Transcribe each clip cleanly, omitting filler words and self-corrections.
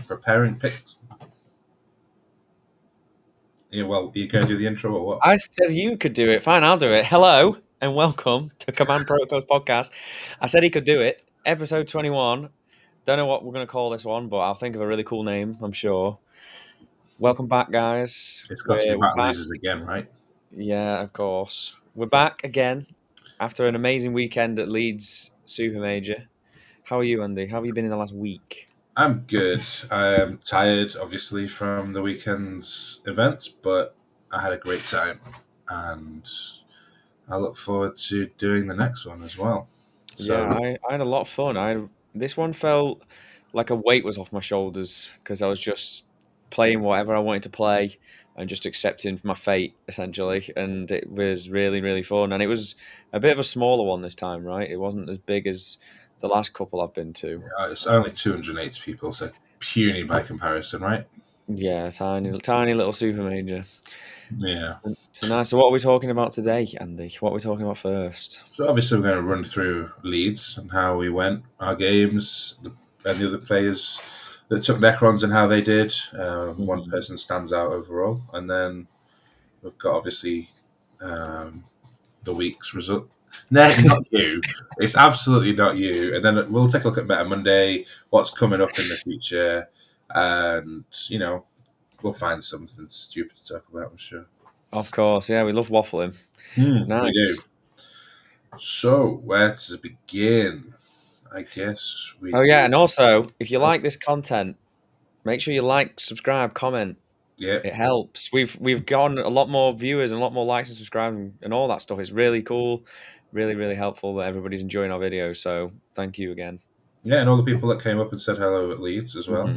preparing picks. Yeah, well, you going to do the intro or what? I said you could do it. Fine, I'll do it. Hello and welcome to Command Protocols Podcast. I said he could do it. Episode 21. Don't know what we're going to call this one, but I'll think of a really cool name, I'm sure. Welcome back, guys. It's got to be We're Matt back. loses again, right? Yeah, of course. We're back again after an amazing weekend at Leeds Super Major. How are you, Andy? How have you been in the last week? I'm good. I'm tired, obviously, from the weekend's events, but I had a great time, and I look forward to doing the next one as well. Yeah, So, I had a lot of fun. This one felt like a weight was off my shoulders because I was just playing whatever I wanted to play and just accepting my fate essentially, and it was really really fun. And it was a bit of a smaller one this time, right? It wasn't as big as the last couple I've been to. it's only 280 people, so puny by comparison, right? Yeah, tiny little super major. Yeah. So nice. So what are we talking about today, Andy? What are we talking about first? So obviously we're going to run through Leeds and how we went, our games, and the other players that took Necrons and how they did. One person stands out overall, and then we've got obviously the week's result. No, not you. It's absolutely not you. And then we'll take a look at Meta Monday, what's coming up in the future, and we'll find something stupid to talk about, I'm sure. Of course, yeah, we love waffling. We Nice. do. So, where to begin? I guess we Oh yeah, do. and also if you like this content, make sure you like, subscribe, comment. Yeah. It helps. We've gotten a lot more viewers and a lot more likes and subscribes and all that stuff. It's really cool, really really helpful that everybody's enjoying our videos. So thank you again. Yeah, and all the people that came up and said hello at Leeds as well.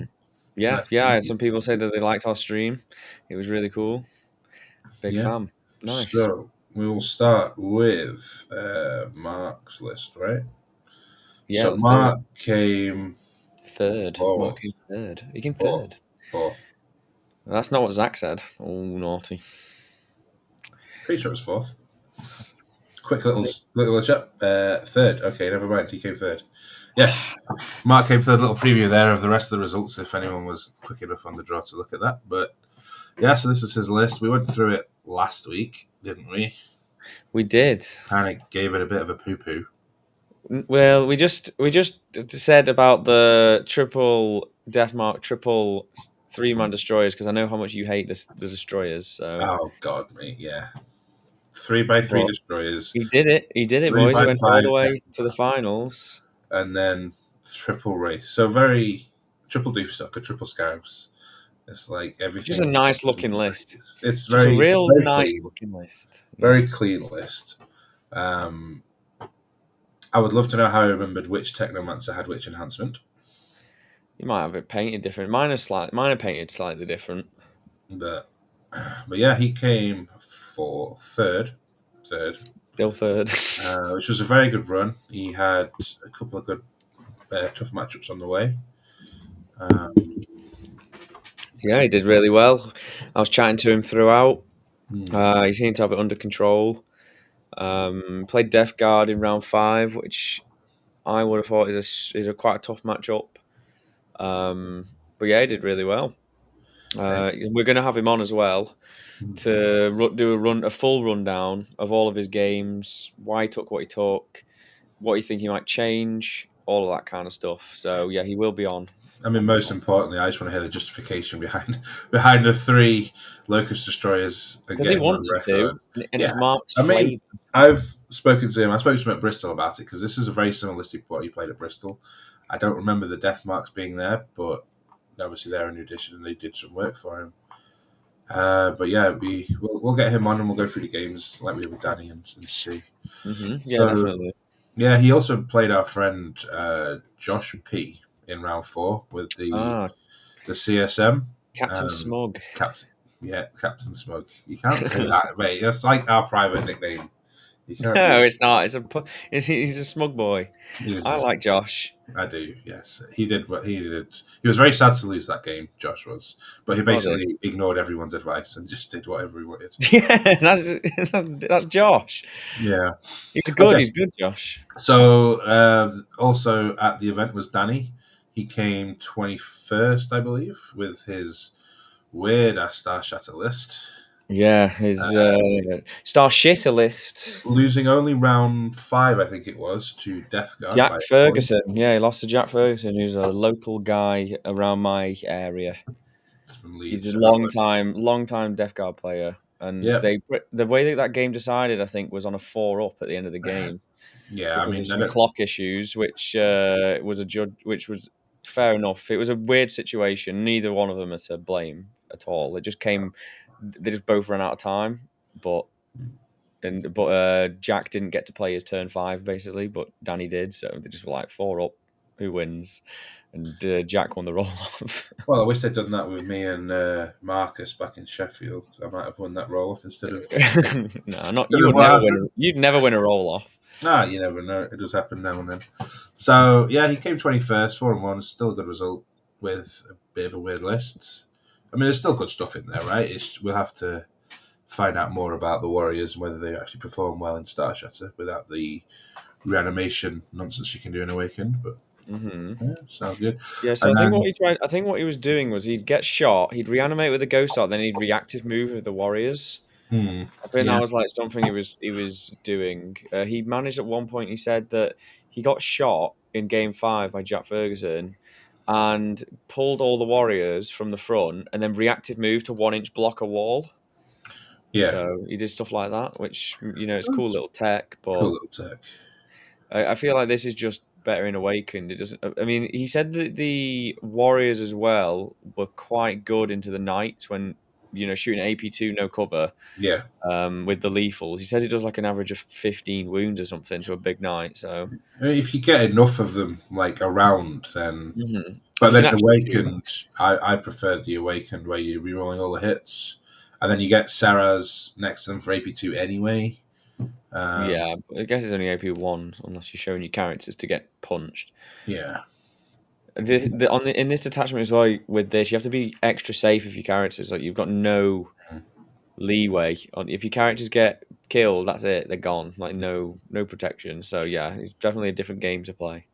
Yeah, Nice to yeah. I meet had you. some people say that they liked our stream. It was really cool. Big Yeah. fan. Nice. So, we will start with Mark's list, right? Yeah, So, let's do it. Mark came Third. Mark came fourth. third. He came Fourth. third. Fourth. That's not what Zach said. Oh, naughty. Pretty sure it was fourth. Quick little chat. Third. Okay, never mind. He came third. Yes. Mark came third. Little preview there of the rest of the results if anyone was quick enough on the draw to look at that. But yeah, so this is his list. We went through it last week, didn't we? We did. Kind of gave it a bit of a poo-poo. Well, we just said about the triple Deathmark, triple 3-man destroyers because I know how much you hate the destroyers. So, Oh God, mate, yeah. 3x3 but destroyers. he did it. He did it, Three boys. He by went all five the way to the Deathmarks, finals. and then triple race. So very triple Doomstock, a triple Scarabs. It's like everything. Just a nice looking list. It's Just a very, real very nice clean. looking list. Very clean list. I would love to know how I remembered which Technomancer had which enhancement. You might have it painted different. Mine are painted slightly different. But yeah, he came for third, Still third. which was a very good run. He had a couple of good, tough matchups on the way. Yeah, he did really well. I was chatting to him throughout. Hmm. He seemed to have it under control. Played Death Guard in round 5, which I would have thought is a quite a tough matchup. But yeah, he did really well. We're going to have him on as well to do a full rundown of all of his games, why he took what he took, what you think he might change, all of that kind of stuff. So yeah, he will be on. I mean, most importantly, I just want to hear the justification behind the 3 Locust Destroyers and Because he getting on wanted record. to, and Yeah, it's Mark's I mean, flavour. I've spoken to him. I spoke to him at Bristol about it because this is a very similar list to what he played at Bristol. I don't remember the death marks being there, but obviously they're a new addition and they did some work for him. But yeah, we'll get him on and we'll go through the games like we did with Danny and see. Yeah, So, definitely. yeah, he also played our friend Josh P in round 4 with the CSM. Captain Smug. Captain Smug. You can't say that, mate. That's like our private nickname. You can't. No, it's not. He's a smug boy. I like Josh. I do. Yes, he did. What he did. He was very sad to lose that game. Josh was, but he basically ignored everyone's advice and just did whatever he wanted. Yeah, that's Josh. Yeah, He's good. Okay. He's good, Josh. So also at the event was Danny. he came 21st, I believe, with his weird ass Star Shatter list, Yeah, his star shitter list. losing only round 5, I think it was, to Death Guard by Jack a point. Ferguson. Yeah, he lost to Jack Ferguson, who's a local guy around my area. It's from He's a Leeds. long time Death Guard player, and Yeah, the way that game decided, I think, was on a 4-up at the end of the game yeah. I because of mean, I some don't. clock issues, which was a judge, which was fair enough. It was a weird situation. Neither one of them are to blame at all. It just came. They just both ran out of time, but Jack didn't get to play his turn 5 basically, but Danny did. So they just were like 4-up, who wins? And Jack won the roll off. Well, I wish they'd done that with me and Marcus back in Sheffield. I might have won that roll off instead of No, not instead you of would never Larson. win. You'd never win a roll off. Ah, you never know. It does happen now and then. So yeah, he came 21st, 4-1. Still a good result with a bit of a weird list. I mean, there's still good stuff in there, right? We'll have to find out more about the Warriors and whether they actually perform well in Star Shatter without the reanimation nonsense you can do in Awakened. But Hmm. yeah, sounds good. Yeah, so And then, I think what he was doing was he'd get shot, he'd reanimate with a ghost art, then he'd reactive move with the warriors. I think that yeah, was like something he was doing. He managed at one point. He said that he got shot in Game 5 by Jack Ferguson, and pulled all the warriors from the front, and then reactive move to 1 inch block a wall. yeah, So he did stuff like that, which it's cool little tech, cool but little tech. I feel like this is just better in Awakened. It doesn't. I mean, he said that the Warriors as well were quite good into the night when shooting AP2 no cover Yeah, with the lethals. He says it does like an average of 15 wounds or something to a big knight. So I mean, if you get enough of them like around, then. But you can then actually shoot. Awakened, I preferred the Awakened where you're rerolling all the hits, and then you get Sarah's next to them for AP2 anyway. Um, Yeah, I guess it's only AP1 unless you're showing your characters to get punched. yeah, In this detachment as well, with this, you have to be extra safe with your characters. Like you've got no leeway on if your characters get killed, that's it, they're gone. Like no protection. So yeah, it's definitely a different game to play.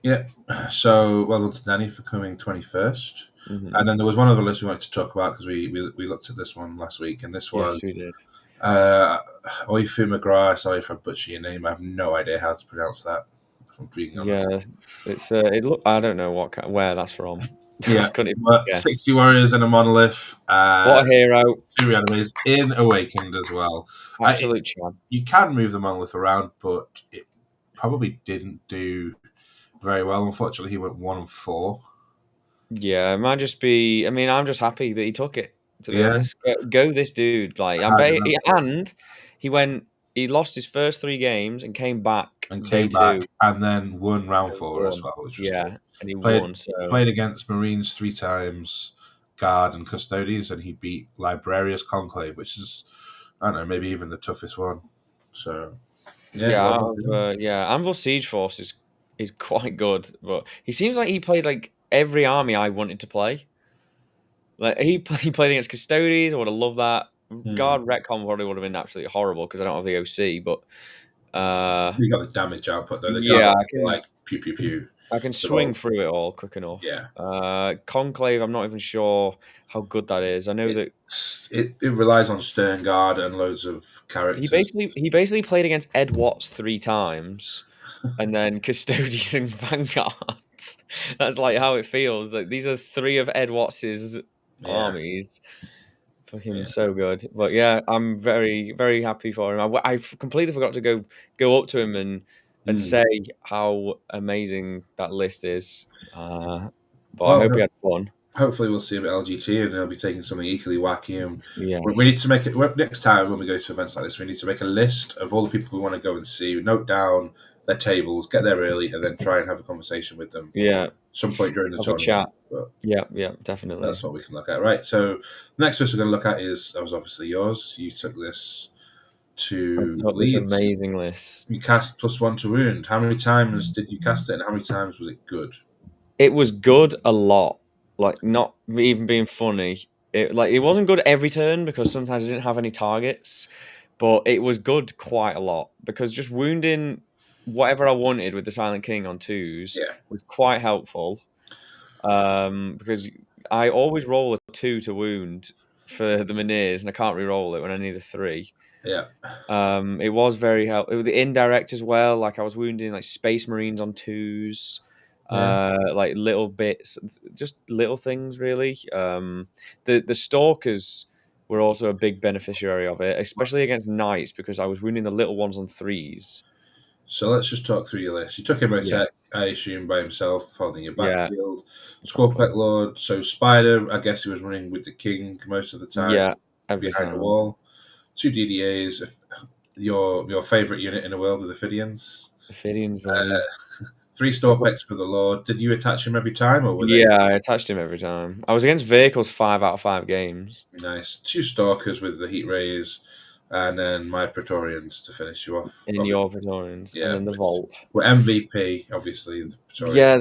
yeah. So well done to Danny for coming 21st. And Hmm. then there was one other list we wanted to talk about because we looked at this one last week, and this Yes, was we did. Oifu McGrath. Sorry if I butcher your name. I have no idea how to pronounce that. If I'm being honest. Yeah, it's it look. I don't know where that's from. I Yeah, couldn't even but guess. 60 warriors and a monolith. What a hero! Two reanimates in Awakened as well. Absolute champ. You can move the monolith around, but it probably didn't do very well. Unfortunately, he went 1-4. Yeah, it might just be. I mean, I'm just happy that he took it. To be Yeah, honest, go this dude. Like I'm, hard enough. and he went. He lost his first 3 games and came back And day came back 2 and then won round and 4 as won. well, which was good. Yeah, and he Played won. So played against Marines 3 times, Guard and Custodians, and he beat Librarius Conclave, which is, I don't know, maybe even the toughest one. So, yeah, yeah, well done to him. Anvil Siege Force is quite good, but he seems like he played like every army I wanted to play. Like he played against Custodians. I would have loved that. Hmm. Guard Retcon probably would have been absolutely horrible because I don't have the OC, but You got the damage output, though. The Guard yeah, like pew pew pew. I can They're swing all, through it all quick enough. yeah. Conclave, I'm not even sure how good that is. I know that It relies on Stern Guard and loads of characters. he basically played against Ed Watts 3 times, and then Custodians and Vanguards. That's like how it feels. Like these are 3 of Ed Watts's Yeah, armies. Fucking yeah. so good. But yeah, I'm very very happy for him. I completely forgot to go up to him and Hmm. say how amazing that list is. But I Well, hope he had fun. hopefully we'll see him at LGT and he'll be taking something equally wacky. And we need Yes. to make it next time when we go to events like this. We need to make a list of all the people we want to go and see. Note down their tables, get there early, and then try and have a conversation with them Yeah. some point during the Have a chat. tournament. But Yeah, yeah, definitely. that's what we can look at, right? So the next list we're going to look at is that was obviously yours. You took this I to took this Leeds. amazing list. You cast +1 to wound. How many times did you cast it, and how many times was it good? It was good a lot. Like not even being funny. It wasn't good every turn because sometimes I didn't have any targets, but it was good quite a lot because just wounding whatever I wanted with the Silent King on 2s Yeah. was quite helpful. Because I always roll a 2 to wound for the Minears, and I can't re-roll it when I need a 3. Yeah, It was very helpful. The indirect as well. Like I was wounding like Space Marines on 2s, yeah. like little bits, just little things really. The Stalkers were also a big beneficiary of it, especially against Knights because I was wounding the little ones on 3s. So let's just talk through your list. You took him by tech, Yes. I assume, by himself, holding your Yeah. backfield. Exactly. Scorpec Lord. So Spider, I guess he was running with the King most of the time Yeah. Every behind the time. wall. Two DDAs. Your favorite unit in the world are the Fidians. Ophidians was. Three Storpex for the Lord. Did you attach him every time, or were they Yeah, I attached him every time. I was against vehicles 5 out of 5 games nice? Two Stalkers with the Heat Rays, and then my Praetorians to finish you off. in your Praetorians, and Yeah, then the which Vault. were MVP, obviously, the Praetorians. Yeah,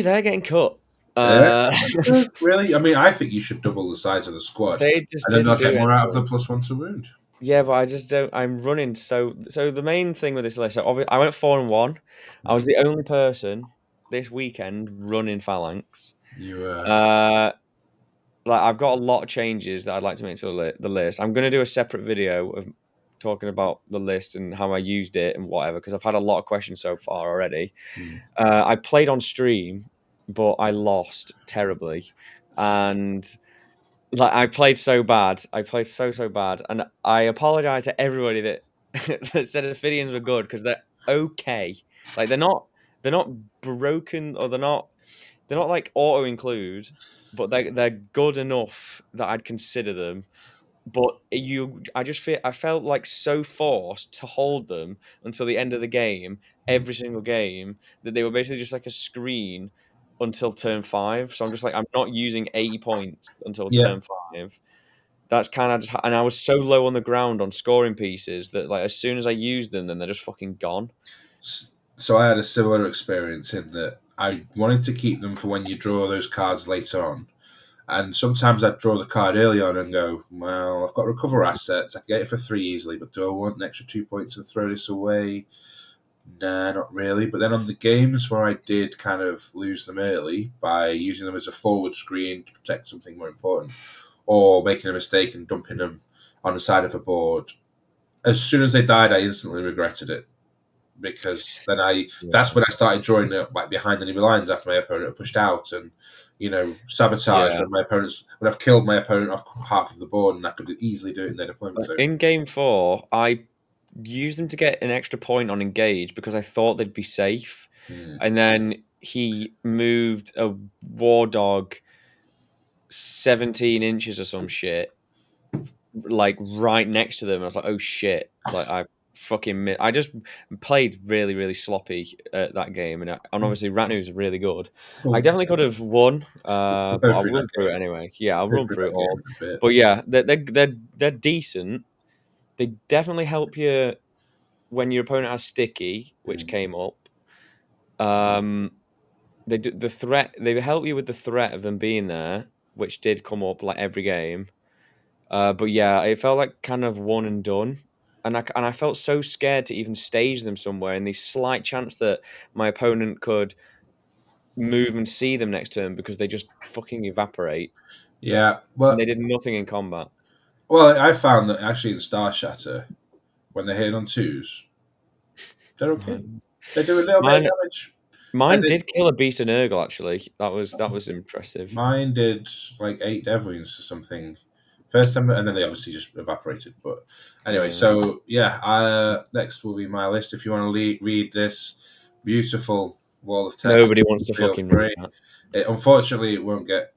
they're getting cut. Yeah, Uh, really? I mean, I think you should double the size of the squad, they just and then they'll didn't get do more out of the anything. +1 to wound. Yeah, but I just don't. I'm running so. The main thing with this list, so I went 4-1. I was Mm. the only person this weekend running Phalanx. You, Uh, like I've got a lot of changes that I'd like to make to the list. I'm going to do a separate video of talking about the list and how I used it and whatever because I've had a lot of questions so far already. mm. I played on stream, but I lost terribly, and like I played so bad. I played so bad, and I apologize to everybody that that said Ophidians were good because they're okay. Like they're not broken or they're not like auto include, but they're good enough that I'd consider them. But I just feel I felt like so forced to hold them until the end of the game, every single game, that they were basically just like a screen until turn 5. So I'm just like I'm not using 80 points until Yeah. turn 5. That's kind of just, and I was so low on the ground on scoring pieces that like as soon as I use them, then they're just fucking gone. So I had a similar experience in that I wanted to keep them for when you draw those cards later on. And sometimes I'd draw the card early on and go, well, I've got recover assets. I can get it for 3 easily, but do I want an extra 2 points and throw this away? Nah, not really. But then on the games where I did kind of lose them early by using them as a forward screen to protect something more important, or making a mistake and dumping them on the side of a board, as soon as they died, I instantly regretted it because then that's Yeah. when I started drawing it like behind enemy lines after my opponent had pushed out and sabotage Yeah. when I've killed my opponent off half of the board and I could easily do it in their deployment zone. In game 4, I used them to get an extra point on engage because I thought they'd be safe. Hmm. And then he moved a war dog 17 inches or some shit, like right next to them. I was like, oh shit! Like I just played really really sloppy at that game, and obviously Ratnu's really good. I Well, definitely could have won, we'll but go I'll through run that through it game. anyway. Yeah, I'll Go run through through it that game all. in a bit. But yeah, they're decent. They definitely help you when your opponent has sticky, which Hmm. came up. Um, the threat they help you with the threat of them being there, which did come up like every game. But yeah, it felt like kind of one and done. And I felt so scared to even stage them somewhere in the slight chance that my opponent could move and see them next turn because they just fucking evaporate Yeah, and they did nothing in combat. I found that actually in Star Shatter, when they're hitting on twos, they're okay. Mine, They do a little bit of mine, damage. I mine did did kill a beast and Urgle actually. That was impressive. Mine did like 8 Dev Wounds or something. First time, and then they obviously just evaporated. But anyway, Yeah. so yeah, next will be my list. If you want to read this beautiful wall of text, Nobody wants to feel fucking read free. that. Unfortunately, it won't get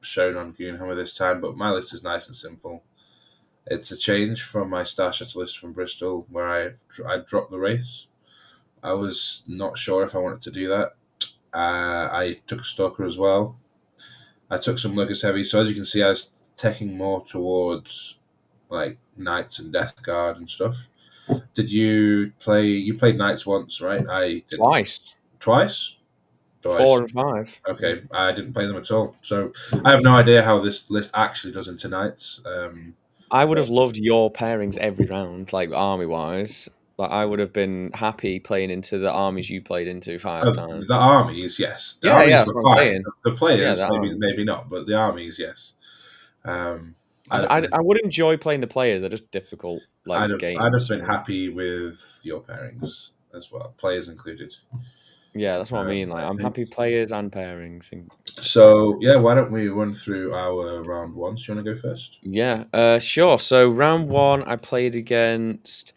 shown on Goonhammer this time, but my list is nice and simple. It's a change from my Star Shuttle list from Bristol, where I dropped the race. I was not sure if I wanted to do that. I took a Stalker as well. I took some Lucas Heavy, so as you can see, I was taking more towards like Knights and Death Guard and stuff. Did you play? You played Knights once, right? I didn't. Twice. Twice? Four Twice. and five. Okay, I didn't play them at all, so I have no idea how this list actually does into Knights. I would have loved your pairings every round, like army wise. Like I would have been happy playing into the armies you played into 5 Of times. the armies, yes. The Yeah, yeah, armies that's were what I'm fine. saying. The Yeah, players, the armies. maybe not, but the armies, yes. Um, I, I'd have I, been I would enjoy playing the players. They're just difficult, like I'd have games, you been know. happy with your pairings as well, players included. Yeah, that's what I mean. Like I I'm think. happy players and pairings. And So yeah, why don't we run through our round ones? Do you want to go first? yeah, sure. So round one, I played against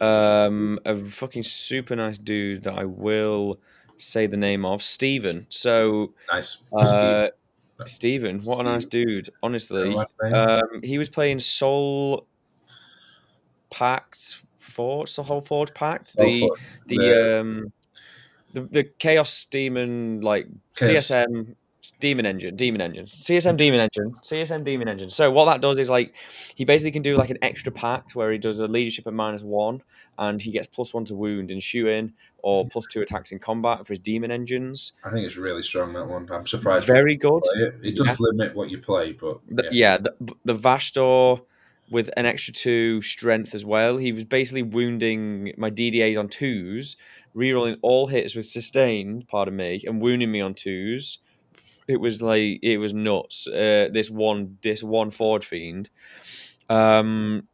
a fucking super nice dude that I will say the name of, Steven. So Nice, Steve. uh, No, Steven, what a nice Steve. dude. No Honestly, last name. he was playing Soul Pact Forge, the whole Forge Pact, Oh, for the the um the Chaos Demon, like chaos. CSM CSM Demon Engine. So what that does is like he basically can do like an extra pact where he does a leadership at -1 and he gets +1 to wound in shooting or +2 attacks in combat for his demon engines. I think it's really strong that one. I'm surprised we Very didn't good. play it. It Yeah. does limit what you play, but yeah, Yeah, the Vastor with an extra 2 strength as well. He was basically wounding my DDAs on 2s, rerolling all hits with sustained, pardon me, and wounding me on 2s. It was nuts. This one Forge Fiend. Um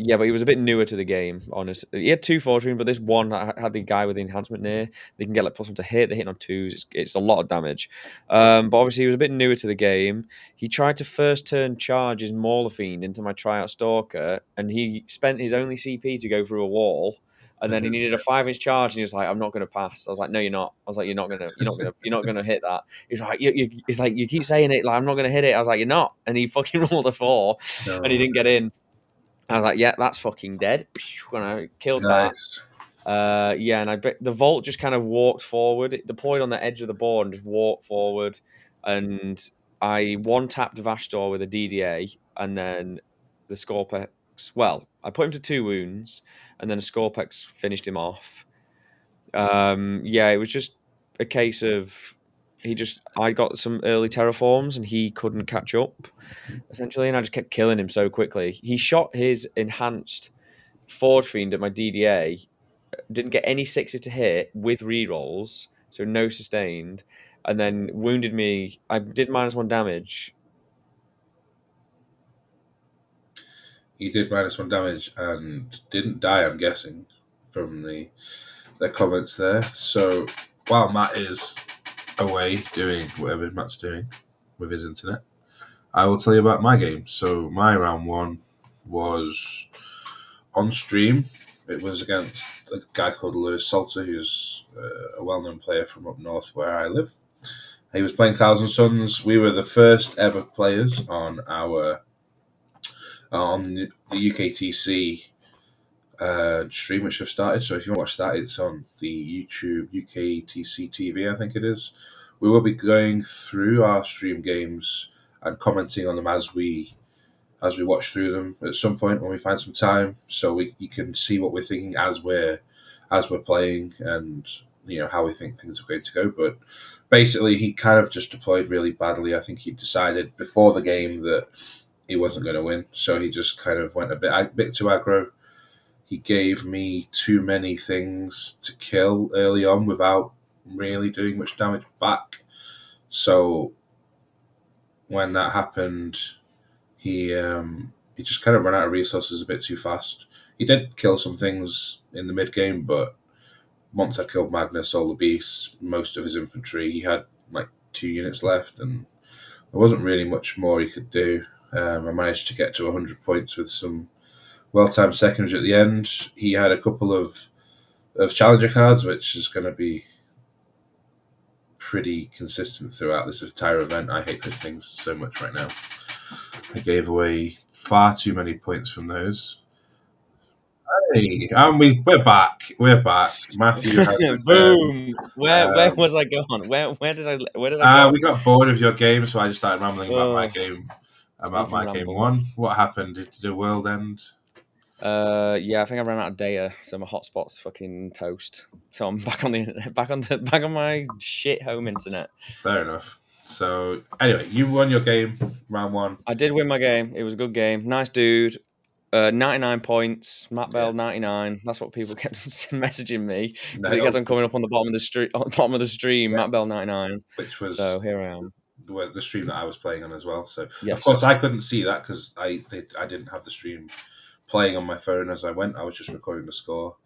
yeah, but he was a bit newer to the game, honestly. He had 2 Fortune, but this one had the guy with the enhancement near. They can get like +1 to hit. They're hitting on 2s. It's a lot of damage. But obviously, he was a bit newer to the game. He tried to first turn charge his Mauler Fiend into my Tryout Stalker, and he spent his only CP to go through a wall. And then he needed a 5-inch charge, and he was like, "I'm not going to pass." I was like, "No, you're not." I was like, you're not gonna hit that." He's like, He's like, "You keep saying it, like I'm not going to hit it." I was like, "You're not," and he fucking rolled a 4, and he no, didn't get in. I was like, yeah, that's fucking dead. And I killed that. nice. Yeah, and the vault just kind of walked forward. It deployed on the edge of the board and just walked forward. And I one tapped Vastor with a DDA, and then the Scorpex. Well, I put him to 2 wounds, and then a Scorpex finished him off. Yeah, it was just a case of I got some early terraforms, and he couldn't catch up essentially, and I just kept killing him so quickly. He shot his enhanced Forge Fiend at my DDA, didn't get any sixes to hit with rerolls, so no sustained, and then wounded me. I did -1 damage. He did -1 damage and didn't die. I'm guessing from the comments there. So while Matt is away doing whatever Matt's doing with his internet, I will tell you about my game. So my round one was on stream. It was against a guy called Lewis Salter, who's a well-known player from up north where I live. He was playing Thousand Suns. We were the first ever players on the UKTC stream, which have started. So if you want to watch that, it's on the YouTube UKTC TV, I think it is. We will be going through our stream games and commenting on them as we watch through them at some point when we find some time, so you can see what we're thinking as we're playing, and how we think things are going to go. But basically, he kind of just deployed really badly. I think he decided before the game that he wasn't going to win, so he just kind of went a bit too aggro. He gave me too many things to kill early on without really doing much damage back. So when that happened, he just kind of ran out of resources a bit too fast. He did kill some things in the mid game, but once I killed Magnus, all the beasts, most of his infantry, he had like 2 units left, and there wasn't really much more he could do. I managed to get to 100 points with some well-timed seconds at the end. He had a couple of challenger cards, which is going to be pretty consistent throughout this entire event. I hate those things so much right now. I gave away far too many points from those. Hey, and we're back. We're back. Matthew has returned. Boom. Where Um, was I going? Where did I go? we got bored of your game, so I just started rambling about my Oh, game. you About can my game ramble. one. What happened? Did the world end? Yeah, I think I ran out of data, so my hotspot's fucking toast. So I'm back on the internet, back on my shit home internet. Fair enough. So anyway, you won your game, round one. I did win my game. It was a good game. Nice dude. 99 points. Matt Bell Yeah. 99. That's what people kept messaging me because it kept No, on coming up on the bottom of the street, on the bottom of the stream. yeah, Matt Bell 99. which So was here I am. the stream that I was playing on as well. So of Yes. course I couldn't see that because I didn't have the stream playing on my phone as I went. I was just recording the score.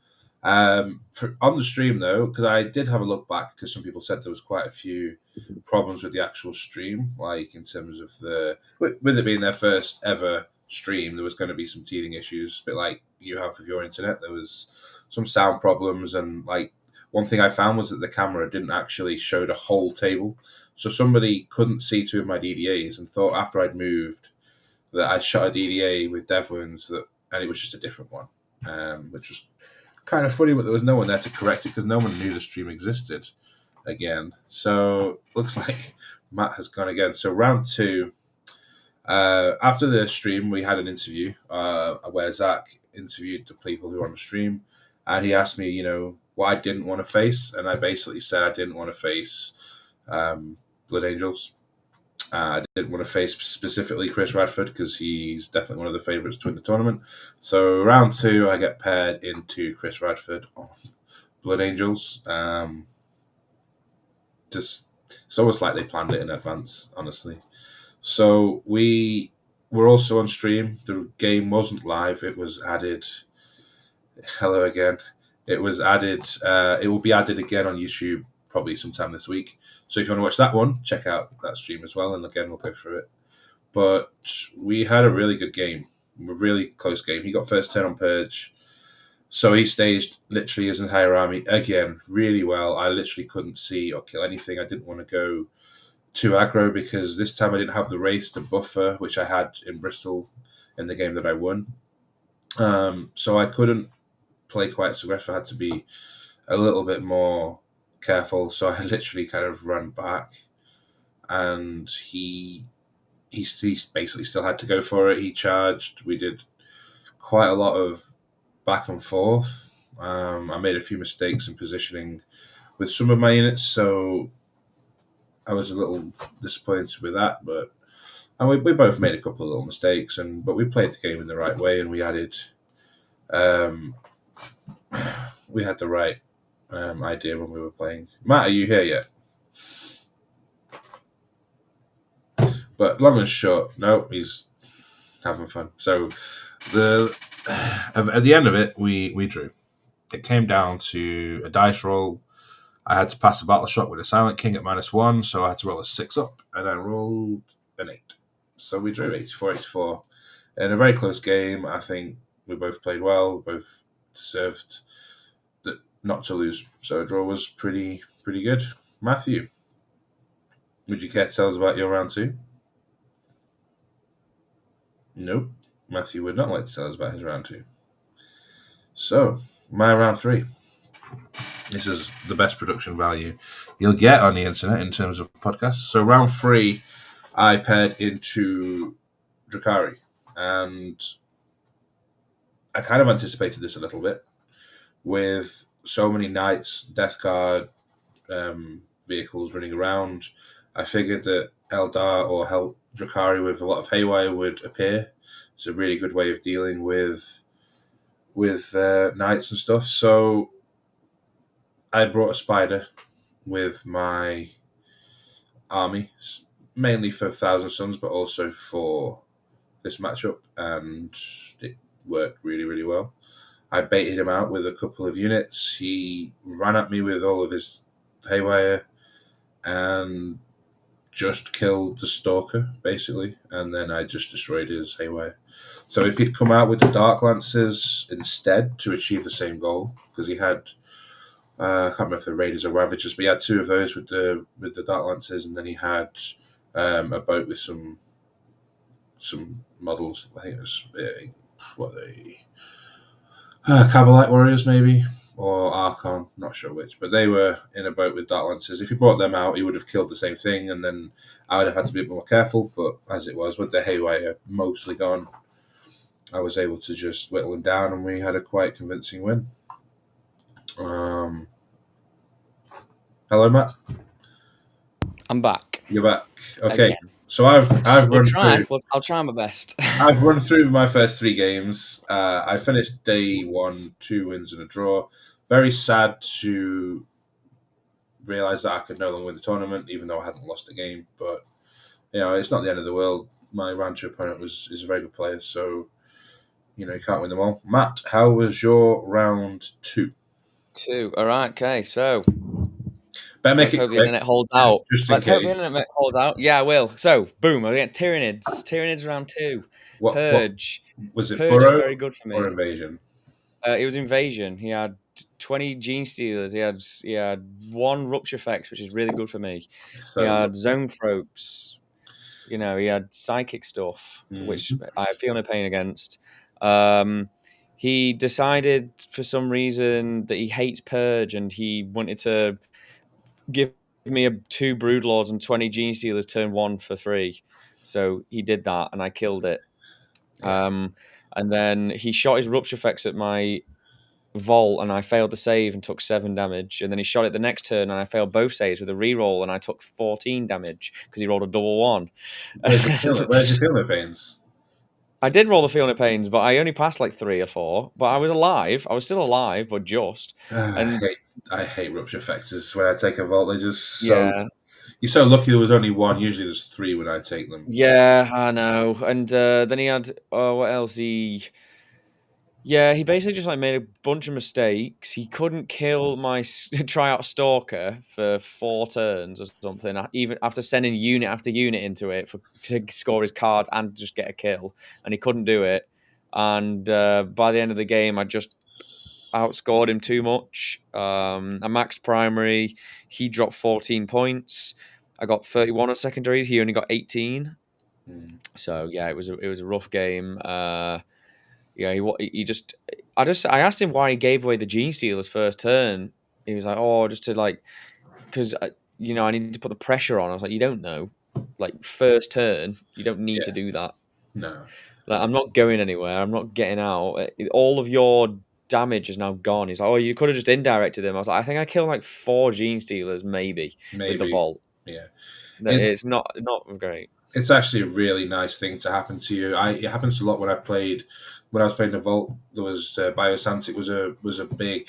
On the stream though, because I did have a look back, because some people said there was quite a few problems with the actual stream, like in terms of with it being their first ever stream, there was going to be some teething issues, a bit like you have with your internet. There was some sound problems, and like one thing I found was that the camera didn't actually show the whole table, so somebody couldn't see two of my DDAs and thought after I'd moved that I shot a DDA with Devlin's and it was just a different one, which was kind of funny, but there was no one there to correct it because no one knew the stream existed again. So looks like Matt has gone again. So round two, after the stream, we had an interview where Zach interviewed the people who were on the stream, and he asked me, what I didn't want to face, and I basically said I didn't want to face Blood Angels. I didn't want to face specifically Chris Radford because he's definitely one of the favourites to win the tournament. So round two, I get paired into Chris Radford on Blood Angels. Just it's almost like they planned it in advance, honestly. So we were also on stream. The game wasn't live; it was added. Hello again. It was added. It will be added again on YouTube probably sometime this week. So if you want to watch that one, check out that stream as well. And again, we'll go through it. But we had a really good game, a really close game. He got first turn on Purge, so he staged literally his entire army again really well. I literally couldn't see or kill anything. I didn't want to go too aggro because this time I didn't have the race to buffer, which I had in Bristol in the game that I won. So I couldn't play quite so aggressive. I had to be a little bit more careful. So I literally kind of ran back, and he basically still had to go for it. He charged. We did quite a lot of back and forth. I made a few mistakes in positioning with some of my units, so I was a little disappointed with that. But and we both made a couple of little mistakes, but we played the game in the right way, and we added. We had the right idea when we were playing. Matt, are you here yet? But long and short, no, he's having fun. So at the end of it, we drew. It came down to a dice roll. I had to pass a battle shot with a Silent King at -1, so I had to roll a 6 up, and I rolled an 8. So we drew 84-84. In a very close game, I think we both played well, both deserved not to lose. So a draw was pretty good. Matthew, would you care to tell us about your round two? Nope. Matthew would not like to tell us about his round two. So, my round three. This is the best production value you'll get on the internet in terms of podcasts. So, round three, I paired into Drakari. And I kind of anticipated this a little bit. With so many knights, Death Guard vehicles running around, I figured that Eldar or Drakari with a lot of haywire would appear. It's a really good way of dealing with knights and stuff. So I brought a spider with my army, mainly for Thousand Suns, but also for this matchup, and it worked really well. I baited him out with a couple of units. He ran at me with all of his haywire and just killed the stalker, basically, and then I just destroyed his haywire. So if he'd come out with the Dark Lancers instead to achieve the same goal, because he had I can't remember if the Raiders or Ravagers, but he had two of those with the Dark Lancers, and then he had a boat with some models. I think it was Kabbalite warriors maybe, or Archon, not sure which, but they were in a boat with Dark Lancers. If he brought them out, he would have killed the same thing, and then I would have had to be a bit more careful. But as it was, with the haywire mostly gone, I was able to just whittle him down, and we had a quite convincing win. Hello, Matt. I'm back. You're back. Okay, again. so I've We'll run try. through. I'll try my best. I've run through my first three games. I finished day one, 2 wins and a draw. Very sad to realize that I could no longer win the tournament, even though I hadn't lost a game. But it's not the end of the world. My round two opponent is a very good player, so you can't win them all. Matt, how was your round two? Two. All right. Okay. So Better make let's it hope the quick, internet holds out. just in Let's hope the case. internet holds out. Yeah, I will. So boom. I get Tyranids. Tyranids round two. What Purge. was it? Purge is Burrow very good for or me. invasion? It was invasion. He had 20 gene stealers. He had one rupture effects, which is really good for me. He So had zone thropes. He had psychic stuff, which mm, I feel no pain against. Um, he decided for some reason that he hates purge, and he wanted to give me two broodlords and 20 gene stealers turn one for free. So he did that, and I killed it. yeah. And then he shot his rupture effects at my vault, and I failed to save and took 7 damage. And then he shot it the next turn, and I failed both saves with a reroll, and I took 14 damage because he rolled a double one. Where's your feel no pains? I did roll the Fiona Pains, but I only passed like 3 or 4. But I was alive. I was still alive, but just. I And hate I hate rupture factors when I take a vault. They're just so yeah, you're so lucky there was only one. Usually there's three when I take them. yeah, I know. And then he had. What else? Yeah, he basically just like made a bunch of mistakes. He couldn't kill my tryout stalker for 4 turns or something. Even after sending unit after unit into it to score his cards and just get a kill, and he couldn't do it. And by the end of the game, I just outscored him too much. I maxed primary. He dropped 14 points. I got 31 on secondary. He only got 18. Mm. So yeah, it was a rough game. Yeah, he just I asked him why he gave away the Gene Stealer's first turn. He was like, "Oh, just to like because I need to put the pressure on." I was like, "You don't know, like first turn, you don't need to Yeah, do that. no, Like, I'm not going anywhere. I'm not getting out. All of your damage is now gone." He's like, "Oh, you could have just indirected him." I was like, "I think I killed like 4 Gene Stealers maybe with the maybe, vault. yeah. It, It's not great." it's actually a really nice thing to happen to you. It happens a lot when I was playing the vault. There was Biosantic was a big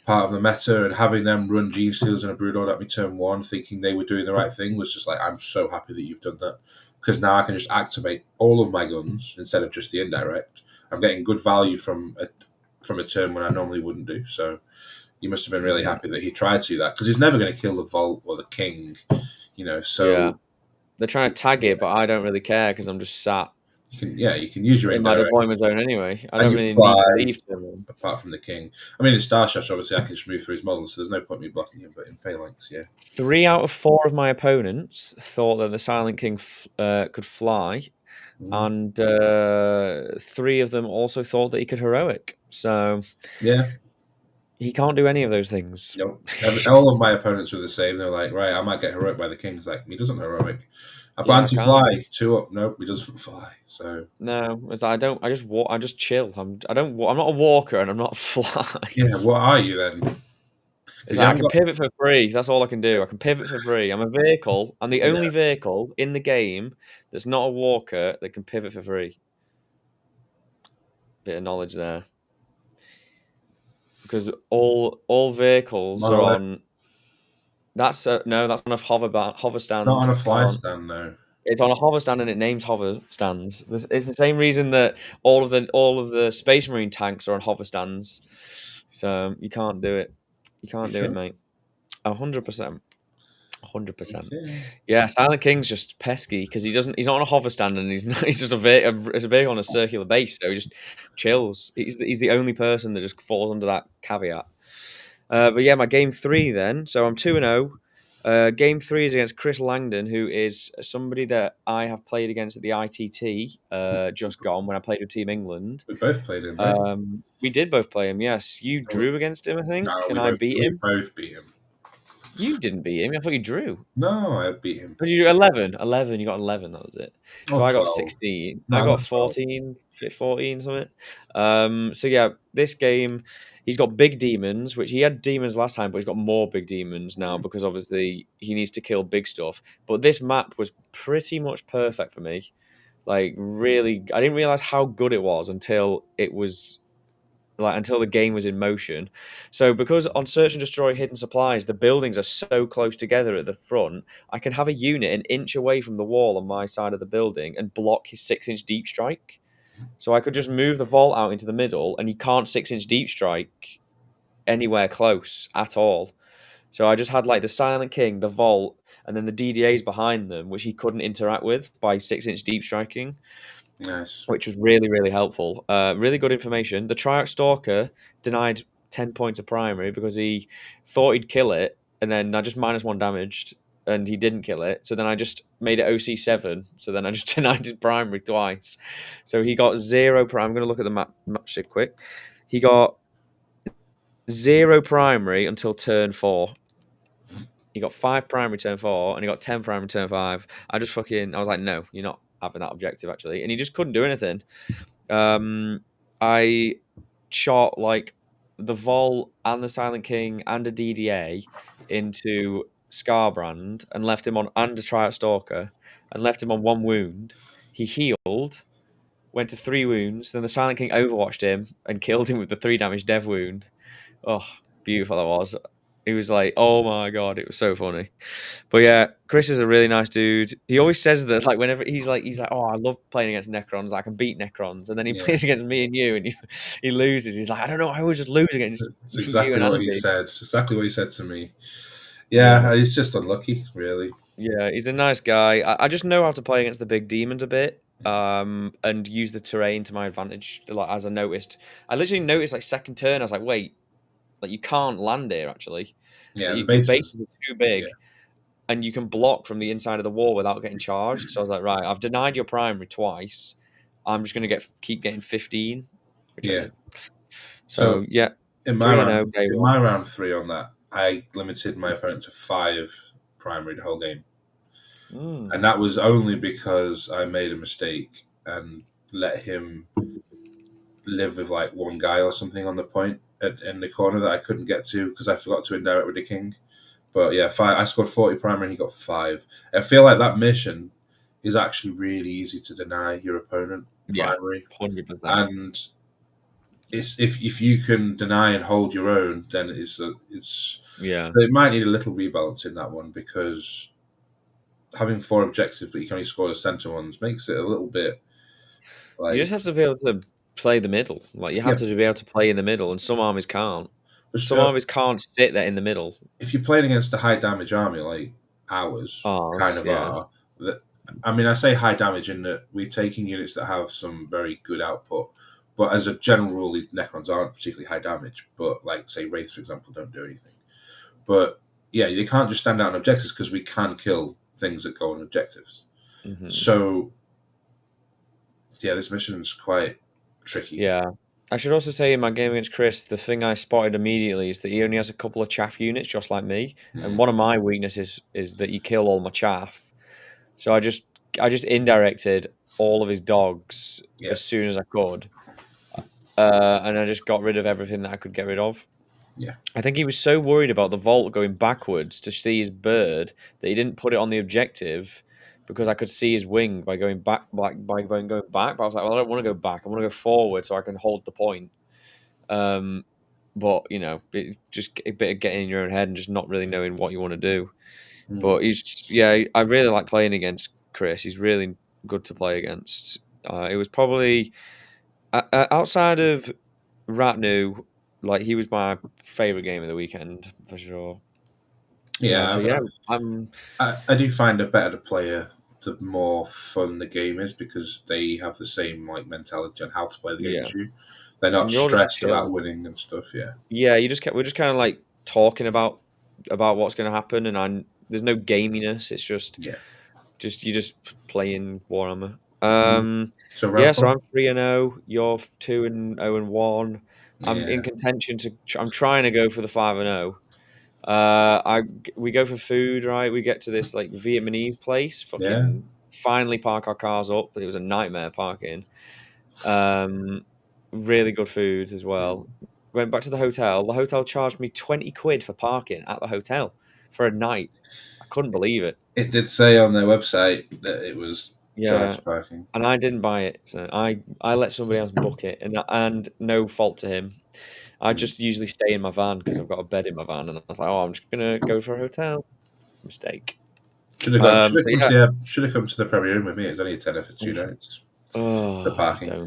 part of the meta, and having them run Gene Steals and a Broodlord at me turn one, thinking they were doing the right thing, was just like, I'm so happy that you've done that. Because now I can just activate all of my guns instead of just the indirect. I'm getting good value from a turn when I normally wouldn't do. So you must have been really Mm, happy that he tried to do that, because he's never going to kill the Vault or the King, yeah, so they're trying to tag yeah, it, but I don't really care because I'm just sat you can use your in my indirect deployment zone anyway. I and don't you really need to fly leave them. apart from the King. I mean, in Starshash, obviously, I can just move through his models, so there's no point me blocking him, but in Phalanx, yeah. 3 out of 4 of my opponents thought that the Silent King could fly, Mm. and 3 of them also thought that he could heroic. So Yeah. he can't do any of those things. All of my opponents were the same. They're like, right, I might get heroic by the king. It's like, he doesn't heroic. I've got Yeah, I can't. anti-fly, 2 up. Nope, he doesn't fly. So, No, it's like I don't. I just walk. I just chill. I don't. I'm not a walker, and I'm not a fly. yeah, what are you then? It's Because you like I haven't can got. pivot for free. That's all I can do. I can pivot for free. I'm a vehicle. I'm the Yeah, only vehicle in the game that's not a walker that can pivot for free. Bit of knowledge there, because all vehicles are monolith. on. That's no, that's on a hover It's not stand. on a You fly can't. stand, no. It's on a hover stand, and it names hover stands. It's the same reason that all of the Space Marine tanks are on hover stands. So you can't do it. You You can't do it, sure? mate. 100%. 100%. Okay. Yeah, Silent King's just pesky because he's not on a hover stand, and he's not, he's just a vehicle on a circular base, so he just chills. He's the only person that just falls under that caveat. But yeah, my game three then. So I'm 2-0. Game three is against Chris Langdon, who is somebody that I have played against at the ITT just gone when I played with Team England. We both played him, right? We did both play him. Yes, you drew against him, I think, No, and I beat we him. both beat him. You didn't beat him. I thought you drew. No, I beat him. What did you do? 11. 11. You got 11. That was it. So Oh, I got 12. 16. No, I I got got 12. 14, 14 something. So yeah, this game. He's got big demons, which he had demons last time, but he's got more big demons now because obviously he needs to kill big stuff. But this map was pretty much perfect for me. Like, really, I didn't realize how good it was until it was like until the game was in motion. So because on search and destroy hidden supplies, the buildings are so close together at the front, I can have a unit an inch away from the wall on my side of the building and block his 6-inch deep strike. So I could just move the vault out into the middle, and he can't 6-inch deep strike anywhere close at all. So I just had like the Silent King, the vault, and then the DDAs behind them, which he couldn't interact with by 6-inch deep striking, Nice. which was really, really helpful. Really good information. The Triarch Stalker denied 10 points of primary because he thought he'd kill it, and then I just -1 damaged, and he didn't kill it. So then I just made it OC7. So then I just denied his primary twice. So he got zero. I'm going to look at the match quick. He got zero primary until turn 4. He got 5 primary turn 4, and he got 10 primary turn 5. I was like, no, you're not having that objective actually, and he just couldn't do anything. I shot like the Vol and the Silent King and a DDA into Scarbrand and left him on and a Triarch Stalker and left him on 1 wound. He healed, went to 3 wounds. Then the Silent King overwatched him and killed him with the 3 damage dev wound. Oh, beautiful that was. He was like, oh my god, it was so funny. But yeah, Chris is a really nice dude. He always says that, like, whenever he's like, oh, I love playing against Necrons. I can beat Necrons, and then he Yeah. plays against me and you, and he loses. He's like, I don't know, I always just lose against It's you exactly and what he Andy. said. It's exactly what he said to me. Yeah, Yeah, he's just unlucky, really. yeah, he's a nice guy. I just know how to play against the big demons a bit, and use the terrain to my advantage. Like, as I literally noticed like second turn, I was like, wait, like you can't land here actually. Yeah, Like the your bases. bases are too Yeah. big. And you can block from the inside of the wall without getting charged. So I was like, right, I've denied your primary twice. I'm just going to keep getting 15, which I Yeah. did. So So yeah, in my 3 and round, 0 day in one. my round three on that, I limited my opponent to 5 primary the whole game, and Mm. that was only because I made a mistake and let him live with like one guy or something on the point in the corner that I couldn't get to because I forgot to indirect with the king. But yeah, 5. I scored 40 primary. He got 5. I feel like that mission is actually really easy to deny your opponent Yeah, primary, 100%. and it's if you can deny and hold your own, then it's Yeah. it might need a little rebalance in that one because having 4 objectives but you can only score the center ones makes it a little bit You just like have to be able to play the middle. Like, you have yeah. to be able to play in the middle, and some armies can't. Just, Some armies can't sit there in the middle. if you're playing against a high damage army like ours kind Ours, of yeah. are, that I mean I say high damage in that we're taking units that have some very good output, but as a general rule, Necrons aren't particularly high damage. But like say Wraiths, for example, don't do anything. But yeah, they can't just stand out on objectives because we can kill things that go on objectives. Hmm. So yeah, this mission is quite tricky. Yeah. I should also say in my game against Chris, the thing I spotted immediately is that he only has a couple of chaff units, just like me. And Mm. one of my weaknesses is that you kill all my chaff. So I just indirected all of his dogs Yeah, as soon as I could, and I just got rid of everything that I could get rid of. yeah. I think he was so worried about the vault going backwards to see his bird that he didn't put it on the objective because I could see his wing by going back, going back. But I was like, well, I don't want to go back. I want to go forward so I can hold the point. Um, but just a bit of getting in your own head and just not really knowing what you want to do. Mm. But yeah, I really like playing against Chris. He's really good to play against. It was probably outside of Ratnu, like he was my favorite game of the weekend for sure. Yeah, So yeah, I'm I do find the better the player, the more fun the game is because they have the same like mentality on how to play the game yeah, as you. They're not and you're just stressed about chill. winning and stuff. Yeah, Yeah, we're just kind of like talking about what's going to happen, and there's no gaminess. It's yeah. just you're just playing Warhammer. Mm. So Yeah, round so 4. I'm 3-0. You're 2-0-1. I'm in Yeah, contention to. I'm trying to go for the 5-0. We go for food, right? We get to this like Vietnamese place. yeah. Fucking finally park our cars up. It was a nightmare parking. Um, really good food as Mm. well. went back to the hotel. The hotel charged me 20 quid for parking at the hotel for a night. I couldn't believe it. It did say on their website that it was Yeah, charged parking. and I didn't buy it, so I let somebody else book it, and no fault to him. I Hmm. just usually stay in my van because I've got a bed in my van, and I was like, oh, I'm just gonna go for a hotel. Mistake. Should have gone. So yeah. Should have come to the Premier Inn with me. It's only a tenner for 2 nights. The Oh, parking.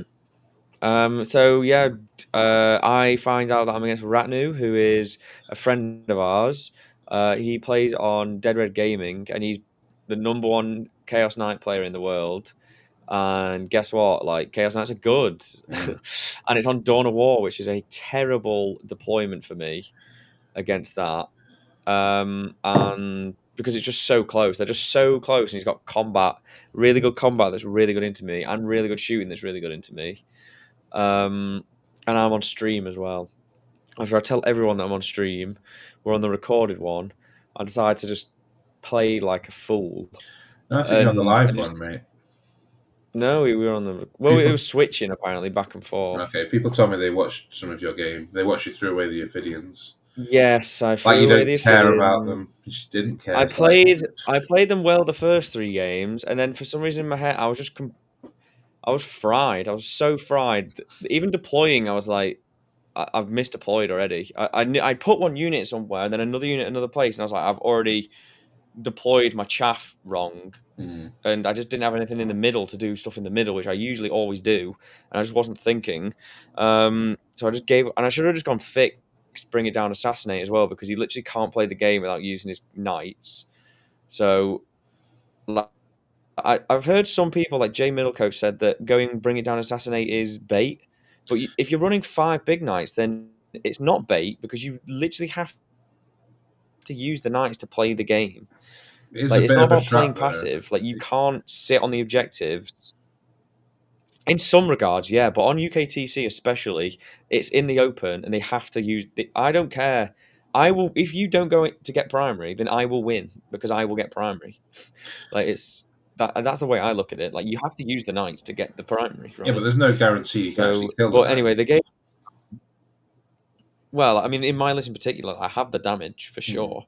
don't. So yeah, I find out that I'm against Ratnu, who is a friend of ours. He plays on Dead Red Gaming, and he's the number one Chaos Knight player in the world. And guess what? Like Chaos Knights are good, Mm. and it's on Dawn of War, which is a terrible deployment for me against that. And because it's just so close, they're just so close, and he's got combat, really good combat that's really good into me, and really good shooting that's really good into me. Um, and I'm on stream as well. After I tell everyone that I'm on stream, we're on the recorded one. I decide to just play like a fool, No, I think you're on the and live just one, mate. no, we were on the well. It People, was switching apparently back and forth. okay. People told me they watched some of your game. They watched you threw away the Ophidians. Yes, I Like you threw away don't the care about Ophidian. them. You just didn't care. I It's like, played. I played them well the first three games, and then for some reason in my head, I was fried. I was so fried. Even deploying, I was like, I've misdeployed already. I put one unit somewhere, and then another unit another place, and I was like, I've already deployed my chaff wrong, mm, and I just didn't have anything in the middle to do stuff in the middle, which I usually always do, and I just wasn't thinking. So I just gave, and I should have just gone fixed, bring it down, assassinate as well, because he literally can't play the game without using his knights. So like, I've heard some people like Jay Middlecoach said that going bring it down, assassinate is bait, but if you're running five big knights, then it's not bait because you literally have to use the knights to play the game. it is a Like it's bit not of a about playing trap, though. passive. Like you can't sit on the objectives. In some regards, yeah, but on UKTC especially, it's in the open and they have to use. I don't care. I will if you don't go to get primary, then I will win because I will get primary. Like it's that's the way I look at it. Like you have to use the knights to get the primary, Yeah, but right? there's no guarantee you can actually So, kill the but knight. anyway, the game. Well, I mean, in my list in particular, I have the damage for Mm, sure.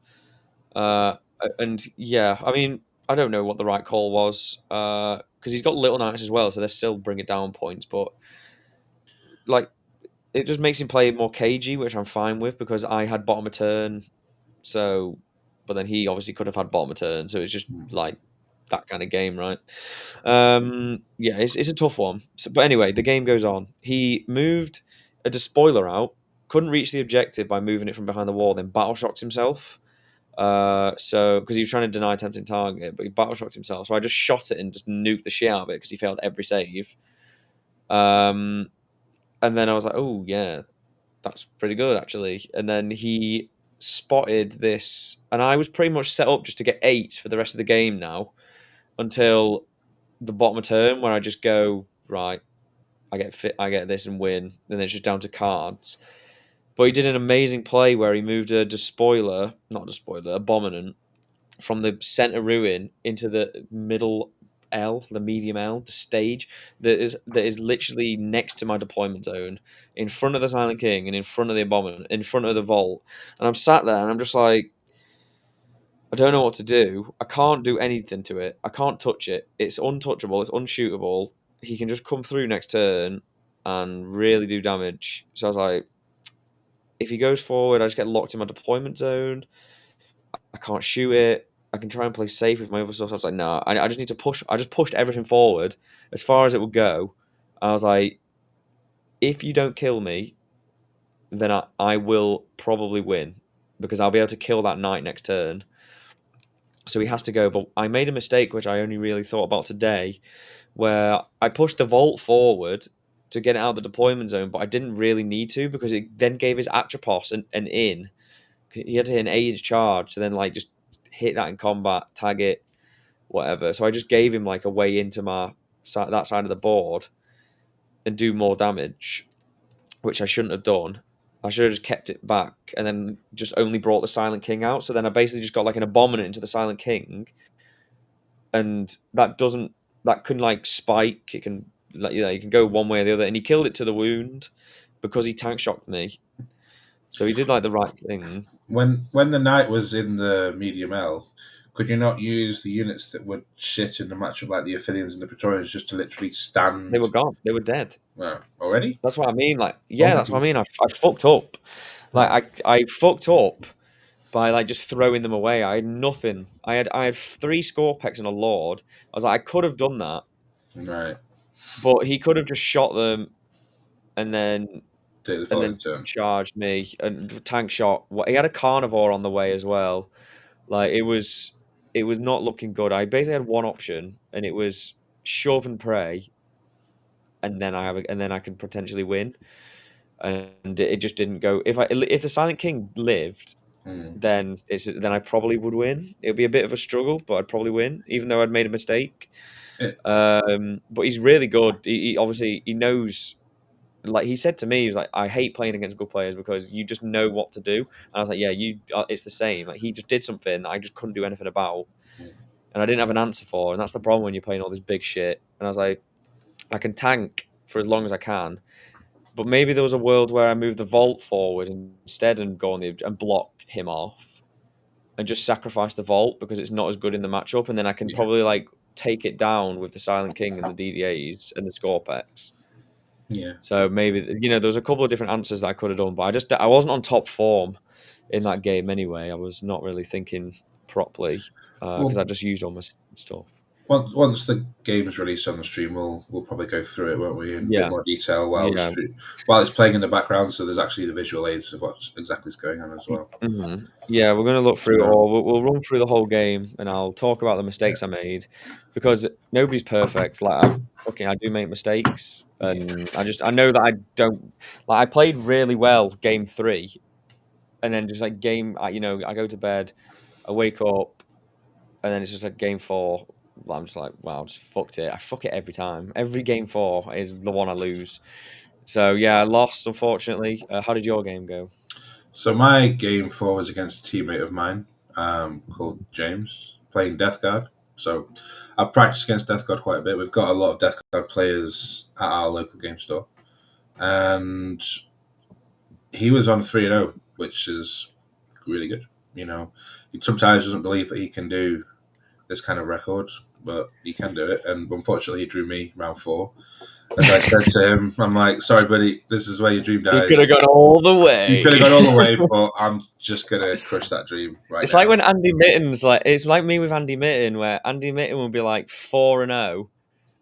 And yeah, I mean, I don't know what the right call was because he's got little knights as well, so they're still bring it down points. But like, it just makes him play more cagey, which I'm fine with because I had bottom of turn. So, but then he obviously could have had bottom of turn, so it's just mm, like that kind of game, right? Yeah, it's a tough one. So, but anyway, the game goes on. He moved a despoiler out, couldn't reach the objective by moving it from behind the wall, then battle shocked himself. So because he was trying to deny tempting target, but he battle shocked himself. So I just shot it and just nuked the shit out of it because he failed every save. Um, and then I was like, oh yeah, that's pretty good actually. And then he spotted this, and I was pretty much set up just to get eight for the rest of the game now until the bottom of turn where I just go right. I get this and win. Then it's just down to cards. But he did an amazing play where he moved a despoiler, not despoiler, abominant from the center ruin into the middle L, the medium L, the stage that is literally next to my deployment zone, in front of the Silent King and in front of the Abominant, in front of the Vault. And I'm sat there and I'm just like, I don't know what to do. I can't do anything to it. I can't touch it. It's untouchable. It's unshootable. He can just come through next turn and really do damage. So I was like, if he goes forward, I just get locked in my deployment zone. I can't shoot it. I can try and play safe with my other stuff. So I was like, no, I just need to push. I just pushed everything forward as far as it would go. I was like, if you don't kill me, then I will probably win because I'll be able to kill that knight next turn. So he has to go. But I made a mistake, which I only really thought about today, where I pushed the vault forward to get it out of the deployment zone, but I didn't really need to because it then gave his Atropos an in. He had to hit an 8-inch charge to then like just hit that in combat, tag it, whatever. So I just gave him like a way into my that side of the board and do more damage, which I shouldn't have done. I should have just kept it back and then just only brought the Silent King out. So then I basically just got like an Abominant into the Silent King, and that can like spike. It can like you can go one way or the other, and he killed it to the wound. because he tank shocked me. So he did like the right thing. When the knight was in the medium L, could you not use the units that would sit in the matchup like the Athenians and the Praetorians just to literally They were stand gone. They were dead. already? That's what I mean. Like, Oh yeah, my that's what I god! mean. I fucked up. Oh, I fucked up by like just throwing them away. I had nothing. I had 3 Scorpex and a Lord. I was like, I could have done that, right. but he could have just shot them and then Take the following turn. charged me and tank shot. He had a carnivore on the way as well. Like it was not looking good. I basically had one option, and it was shove and pray, and then and then I can potentially win. And it just didn't go. If the Silent King lived, Hmm. then I probably would win. It'd be a bit of a struggle, but I'd probably win, even though I'd made a mistake. It, But he's really good. He obviously he knows. Like he said to me, he was like, "I hate playing against good players because you just know what to do." And I was like, "Yeah, you. It's the same. Like he just did something that I just couldn't do anything about, and I didn't have an answer for. And that's the problem when you're playing all this big shit." And I was like, "I can tank for as long as I can, but maybe there was a world where I move the vault forward instead and go on and block him off and just sacrifice the vault because it's not as good in the matchup, and then I can yeah, probably like take it down with the Silent King and the DDAs and the Scorpex." yeah. So maybe there was a couple of different answers that I could have done, but I wasn't on top form in that game anyway. I was not really thinking properly because I Well, just used all my stuff. once the game is released on the stream, we'll probably go through it, won't we, in a bit Yeah, more detail yeah. while it's playing in the background. So there's actually the visual aids of what exactly is going on as well. Yeah, we're gonna look through it So all. We'll run through the whole game, and I'll talk about the yeah, mistakes I made because nobody's perfect. Like I do make mistakes, yeah, and I know that I don't. Like I played really well game 3, and then just like I go to bed, I wake up, and then it's just like game 4. I'm just like, wow, I just fucked it. I fuck it every time. Every game 4 is the one I lose. So yeah, I lost unfortunately. How did your game go? So my game 4 was against a teammate of mine called James, playing Death Guard. So I've practiced against Death Guard quite a bit. We've got a lot of Death Guard players at our local game store. And he was on 3-0, which is really good. He sometimes doesn't believe that he can do this kind of record, but he can do it. And unfortunately, he drew me round 4. As I said to him, I'm like, sorry, buddy, this is where your dream You could have dies. gone all the You way. could have gone all the way, but I'm just going to crush that dream right It's like now. when Andy Mitten's like it's like me with Andy Mitten, where Andy Mitten will be like 4-0,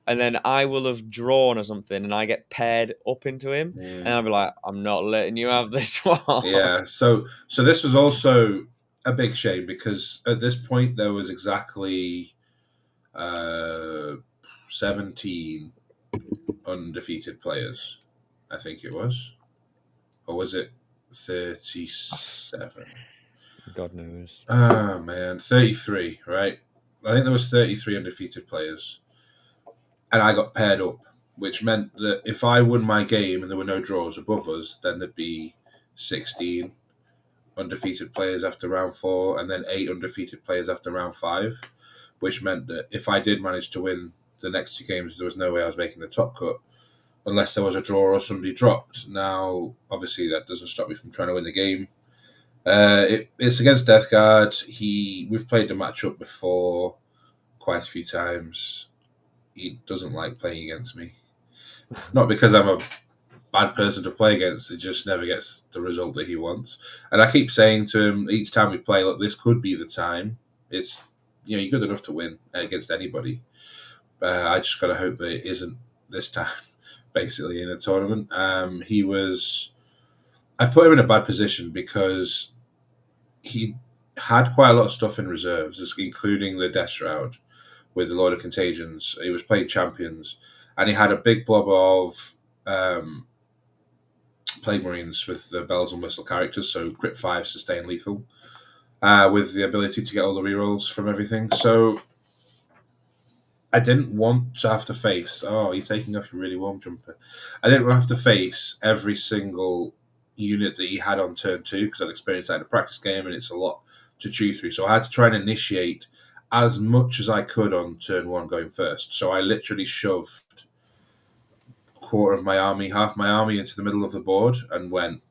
and then I will have drawn or something, and I get paired up into him, and Mm. I'll be like, I'm not letting you have this one. Yeah, so this was also a big shame because at this point there was exactly uh, 17 undefeated players. I think it was, or was it 37? God knows. Oh man, 33. Right, I think there was 33 undefeated players, and I got paired up, which meant that if I won my game and there were no draws above us, then there'd be 16 undefeated players after round 4, and then 8 undefeated players after round 5, which meant that if I did manage to win the next 2 games, there was no way I was making the top cut unless there was a draw or somebody dropped. Now, obviously, that doesn't stop me from trying to win the game. It's against Death Guard. We've played the matchup before quite a few times. He doesn't like playing against me. Not because I'm a bad person to play against. It just never gets the result that he wants. And I keep saying to him each time we play, look, this could be the time. It's you're good enough to win against anybody. I just got to hope that it isn't this time. Basically, in a tournament, I put him in a bad position because he had quite a lot of stuff in reserves, including the Death Shroud with the Lord of Contagions. He was playing champions, and he had a big blob of Plague Marines with the bells and whistle characters, so crit 5, sustain lethal, with the ability to get all the rerolls from everything. So I didn't want to have to face. Oh, you're taking off your really warm jumper. I didn't want to have to face every single unit that he had on turn 2 because I'd experienced that in a practice game, and it's a lot to chew through. So I had to try and initiate as much as I could on turn 1 going first. So I literally shoved quarter of my army, half my army into the middle of the board and went,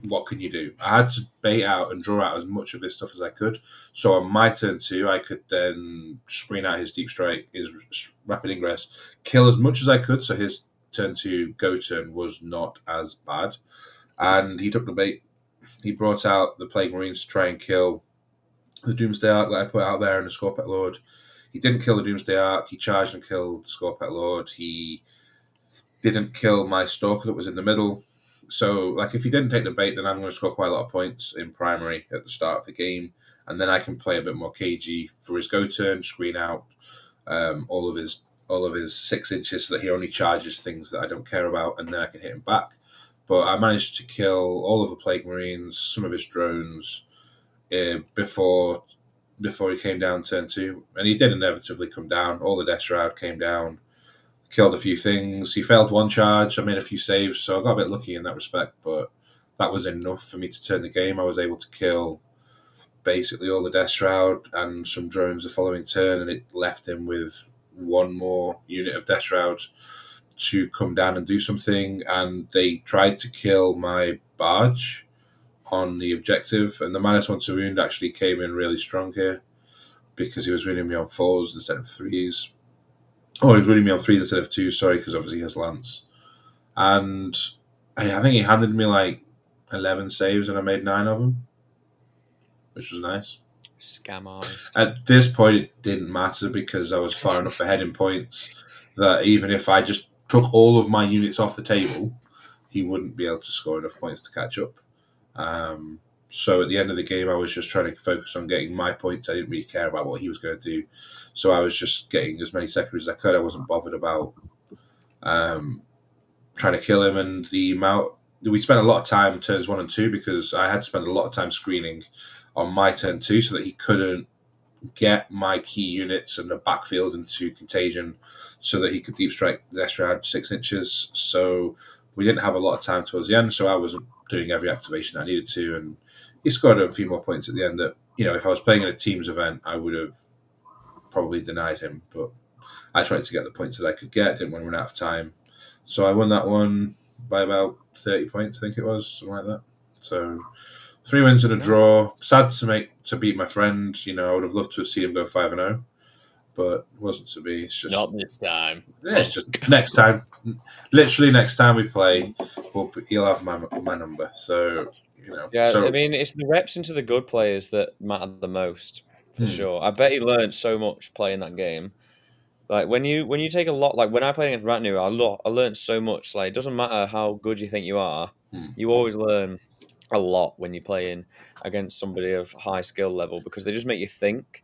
what can you do? I had to bait out and draw out as much of his stuff as I could. So on my turn two, I could then screen out his deep strike, his rapid ingress, kill as much as I could. So his turn two go turn was not as bad. And he took the bait. He brought out the Plague Marines to try and kill the Doomsday Ark that I put out there and the Scorpet Lord. He didn't kill the Doomsday Ark. He charged and killed the Scorpet Lord. He didn't kill my Stalker that was in the middle. So, like, if he didn't take the bait, then I'm going to score quite a lot of points in primary at the start of the game, and then I can play a bit more cagey for his go turn, screen out all of his 6 inches so that he only charges things that I don't care about, and then I can hit him back. But I managed to kill all of the Plague Marines, some of his drones, before he came down turn two, and he did inevitably come down. All the Death Shroud came down, killed a few things. He failed one charge. I made a few saves, so I got a bit lucky in that respect. But that was enough for me to turn the game. I was able to kill basically all the Death Shroud and some drones the following turn, and it left him with one more unit of Death Shroud to come down and do something. And they tried to kill my barge on the objective, and the -1 to wound actually came in really strong here because he was winning me on 4s instead of 3s. Oh, he was winning me on 3s instead of 2s, sorry, because obviously he has Lance. And I think he handed me like 11 saves and I made 9 of them, which was nice. Scam artist. At this point, it didn't matter because I was far enough ahead in points that even if I just took all of my units off the table, he wouldn't be able to score enough points to catch up. So at the end of the game, I was just trying to focus on getting my points. I didn't really care about what he was going to do. So I was just getting as many secondaries as I could. I wasn't bothered about trying to kill him. And the amount we spent a lot of time turns 1 and 2 because I had to spend a lot of time screening on my turn 2 so that he couldn't get my key units and the backfield into contagion so that he could deep strike the Death 6 inches. So we didn't have a lot of time towards the end, so I wasn't doing every activation I needed to, and he scored a few more points at the end that, if I was playing in a teams event, I would have probably denied him, but I tried to get the points that I could get, didn't want to run out of time. So I won that one by about 30 points, I think it was, something like that. So 3 wins and a draw. Sad to beat my friend. I would have loved to see him go 5-0, but it wasn't to be. It's just not this time. Yeah, it's just next time. Literally next time we play, he'll have my number. So Yeah, So I mean, it's the reps into the good players that matter the most, for sure. I bet he learned so much playing that game. Like when you take a lot, like when I played against Ratnu, I learned so much. Like it doesn't matter how good you think you are, you always learn a lot when you're playing against somebody of high skill level because they just make you think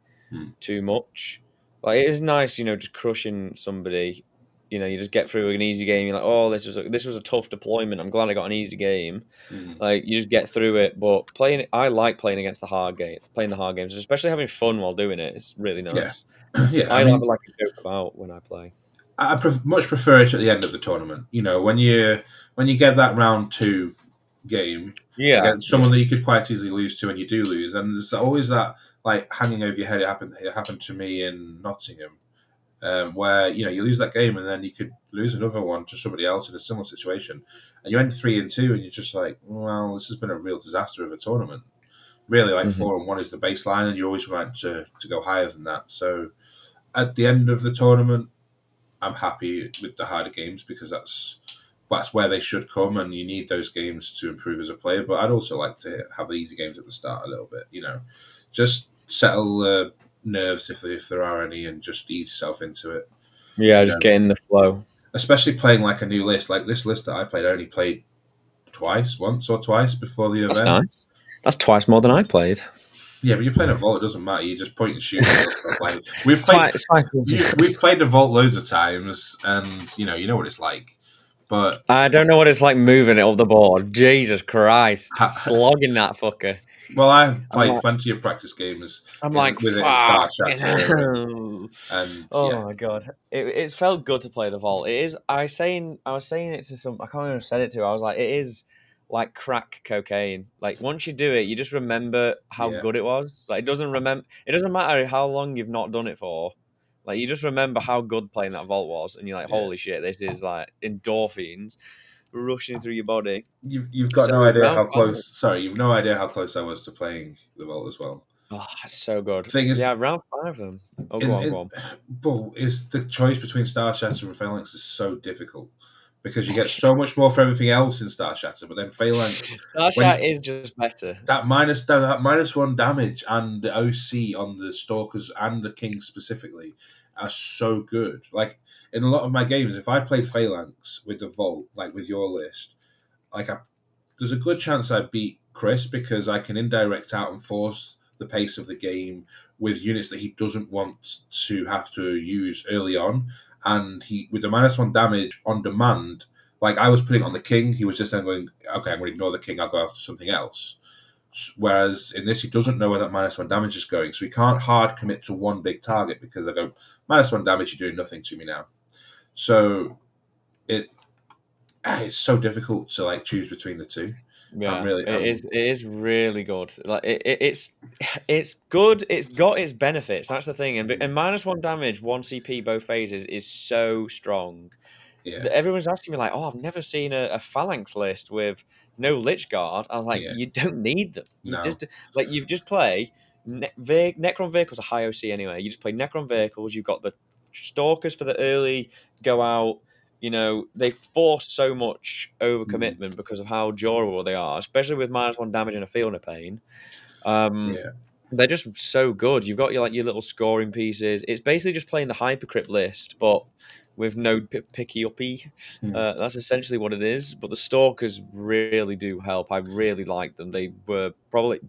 too much. Like it is nice, just crushing somebody. You just get through an easy game. You're like, oh, this was a tough deployment. I'm glad I got an easy game. Like you just get through it. But I like playing against playing the hard games, especially having fun while doing it. It's really yeah, nice. yeah. I like a joke about when I play. I much prefer it at the end of the tournament. When you get that round 2 game Yeah, against someone that you could quite easily lose to, and you do lose, and there's always that like hanging over your head. It happened to me in Nottingham, where you lose that game and then you could lose another one to somebody else in a similar situation, and you end 3-2, and you're just like, well, this has been a real disaster of a tournament. Really, like 4-1 is the baseline, and you always want to go higher than that. So at the end of the tournament, I'm happy with the harder games because that's where they should come, and you need those games to improve as a player. But I'd also like to have the easy games at the start a little bit, just settle the nerves if there are any, and just ease yourself into it. yeah, You just know, get in the flow. especially playing like a new list, like this list that I played. I only played once or twice before the That's event. nice. That's twice more than I played. Yeah, but you're playing a vault. It doesn't matter. You just point and shoot. Like It's twice. we've played the vault loads of times, and you know what it's like. But I don't know what it's like moving it up the board. Jesus Christ, slogging that fucker. well, I've I'm played like, plenty of practice games I'm like, with it in Star fuck. Chatter, and Oh yeah, my god, it's felt good to play the vault. It is. I was saying it to some. I can't remember who I said it to. I was like, it is like crack cocaine. Like once you do it, you just remember how yeah, good it was. Like it doesn't matter how long you've not done it for. Like you just remember how good playing that vault was, and you're like, Yeah. holy shit, this is like endorphins rushing through your body. You've got So no idea round how five, close. Sorry, you've no idea how close I was to playing the vault as well. oh, it's so good. Thing Yeah, is, round five of them. Oh, go in on, go in on. but is the choice between Star Shatter and Phalanx is so difficult because you Oh, get so much more for everything else in Star Shatter, but then Phalanx Starshot when is just better. that minus one damage and the OC on the Stalkers and the King specifically are so good. Like in a lot of my games, if I played Phalanx with the Vault, like with your list, like there's a good chance I beat Chris because I can indirect out and force the pace of the game with units that he doesn't want to have to use early on. And he, with the minus one damage on demand, like I was putting on the king, he was just then going, okay, I'm going to ignore the king, I'll go after something else. Whereas in this, he doesn't know where that minus one damage is going, so he can't hard commit to one big target because I go minus one damage, you're doing nothing to me now. So it it's so difficult to like choose between the two. I'm Yeah, really, it is. It is really good. Like it's good. It's got its benefits. That's the thing. And minus one damage, one CP both phases is so strong. yeah, Everyone's asking me like, "Oh, I've never seen a phalanx list with no Lich Guard." I was like, yeah, "You don't need them. You no, just like you just play Necron vehicles are high OC anyway. You just play Necron vehicles. You've got the Stalkers for the early go out. You know they force so much mm, overcommitment because of how durable they are, especially with minus one damage and a field of pain. Um, yeah, they're just so good. You've got your like your little scoring pieces. It's basically just playing the hypercrypt list, but with no picky uppy. mm, That's essentially what it is. But the stalkers really do help. I really like them. They were probably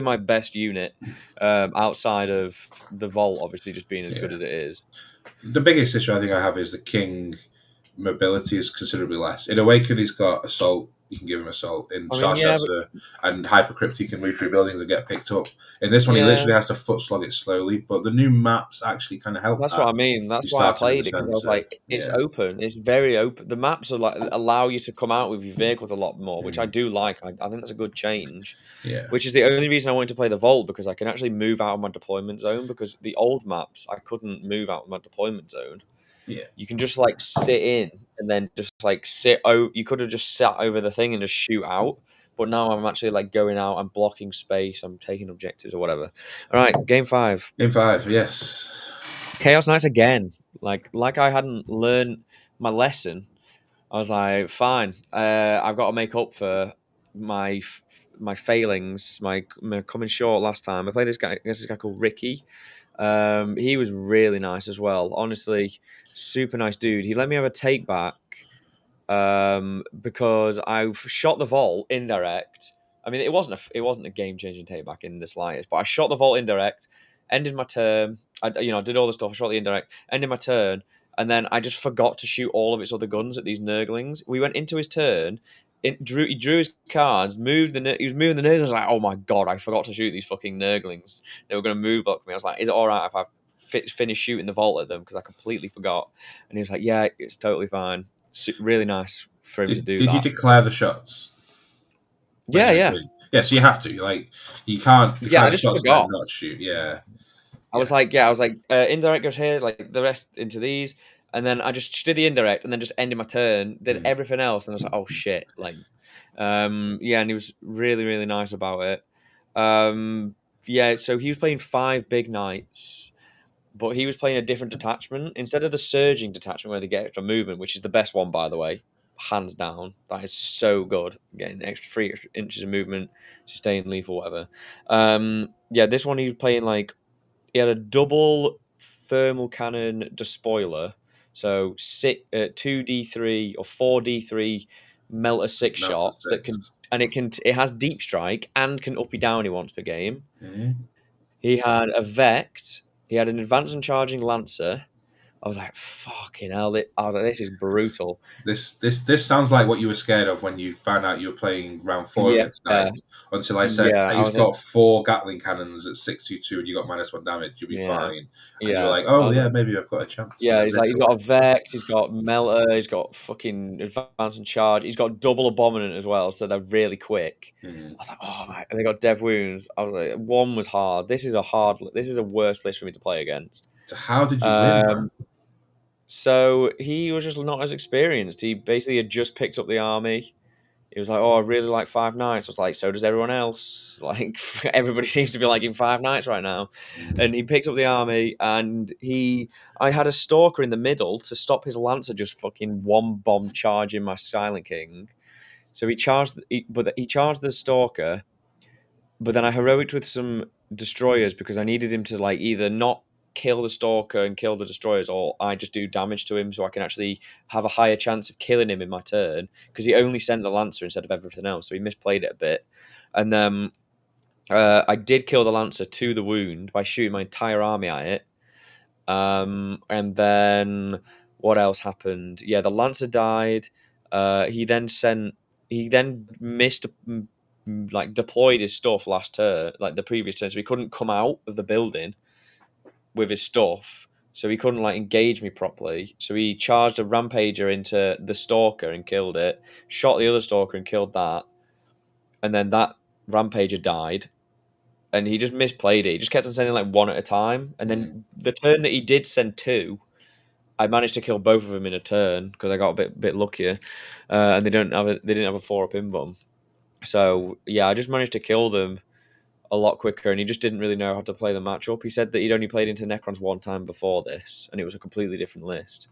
my best unit outside of the vault, obviously just being as good yeah. as it is. The biggest issue I think I have is the king mobility is considerably less. In Awaken, he's got assault. You can give him assault. In I mean, Star yeah, but Shelter and Hypercrypt, he can move through buildings and get picked up. In this one, he yeah. literally has to foot slog it slowly. But the new maps actually kind of help That's what that. I mean. That's You why I start in played the it because I was center. like, it's Yeah. open. It's very open. The maps are like allow you to come out with your vehicles a lot more, which I Mm, do like. I think that's a good change. yeah. Which is the only reason I wanted to play the Vault because I can actually move out of my deployment zone. Because the old maps I couldn't move out of my deployment zone. Yeah. You can just like sit in and then just like sit. Oh, you could have just sat over the thing and just shoot out. But now I'm actually like going out. I'm blocking space. I'm taking objectives or whatever. All right, game five. Game five. Yes. Chaos Knights again. Like I hadn't learned my lesson. I was like, fine. I've got to make up for my my failings, my coming short last time. I played this guy against this guy called Ricky. He was really nice as well. Honestly, super nice dude. He let me have a take back because I shot the vault indirect. I mean, it wasn't a game changing take back in the slightest, but I shot the vault indirect, ended my turn. I did all the stuff. I shot the indirect, ended my turn, and then I just forgot to shoot all of its other guns at these Nurglings. We went into his turn. He drew his cards, he was moving the Nurglings. I was like, oh my god, I forgot to shoot these fucking Nurglings. They were going to move block me. I was like, is it all right if I finish shooting the vault at them because I completely forgot? And he was like, yeah, it's totally fine. Really nice for him to do Did you that. declare the shots when Yeah, you were yeah, doing? Yeah. So you have to. Like you yeah. I can't just shots there forgot. not shoot. Yeah. I was Yeah. like, yeah, I was like, indirect goes here, like the rest into these, and then I just did the indirect, and then just ended my turn, did Mm. everything else, and I was like, oh shit, like, yeah, and he was really, really nice about it. Yeah, so he was playing five big knights, but he was playing a different detachment instead of the surging detachment where they get extra movement, which is the best one, by the way, hands down. That is so good, getting extra 3 inches of movement, sustain lethal, whatever. Yeah, this one he was playing like he had a double thermal cannon despoiler, so 2d3 or 4d3 melter six Now to shots that can six. and it has deep strike and can uppy downy once per game. Mm. He had a Vect. He had an advanced and charging Lancer. I was like, fucking hell. I was like, this is brutal. This sounds like what you were scared of when you found out you were playing round four Yeah. against Knights. Until I said Yeah. I he's was like, got four Gatling cannons at 622 and you got minus one damage, you'll be yeah. fine. And you were Yeah. like, I oh was yeah, like, maybe I've got a chance. And yeah. then He's like, this he's one, got a Vex, he's got Melter, he's got fucking advance and charge, he's got double abominant as well, so they're really quick. mm, I was like, oh my, and they got dev wounds. I was like, one was hard. This is a worse list for me to play against. So how did you win, man? Um, so he was just not as experienced. He basically had just picked up the army. He was like, "Oh, I really like Five Nights." I was like, "So does everyone else. Like, everybody seems to be liking Five Nights right now." Mm. And he picked up the army, and I had a stalker in the middle to stop his lancer just fucking one bomb charging my Silent King. So he charged the stalker, but then I heroicked with some destroyers because I needed him to like either not kill the stalker and kill the destroyers, or I just do damage to him so I can actually have a higher chance of killing him in my turn because he only sent the lancer instead of everything else, so he misplayed it a bit. And then I did kill the lancer to the wound by shooting my entire army at it. And then what else happened? Yeah, the lancer died. He then sent. He then missed like deployed his stuff last turn, like the previous turn, so he couldn't come out of the building with his stuff. So he couldn't like engage me properly. So he charged a rampager into the stalker and killed it. Shot the other stalker and killed that. And then that rampager died. And he just misplayed it. He just kept on sending like one at a time. And Mm. then the turn that he did send two, I managed to kill both of them in a turn because I got a bit luckier, and they didn't have a 4-up invuln. So yeah, I just managed to kill them a lot quicker, and he just didn't really know how to play the matchup. He said that he'd only played into Necrons one time before this, and it was a completely different list.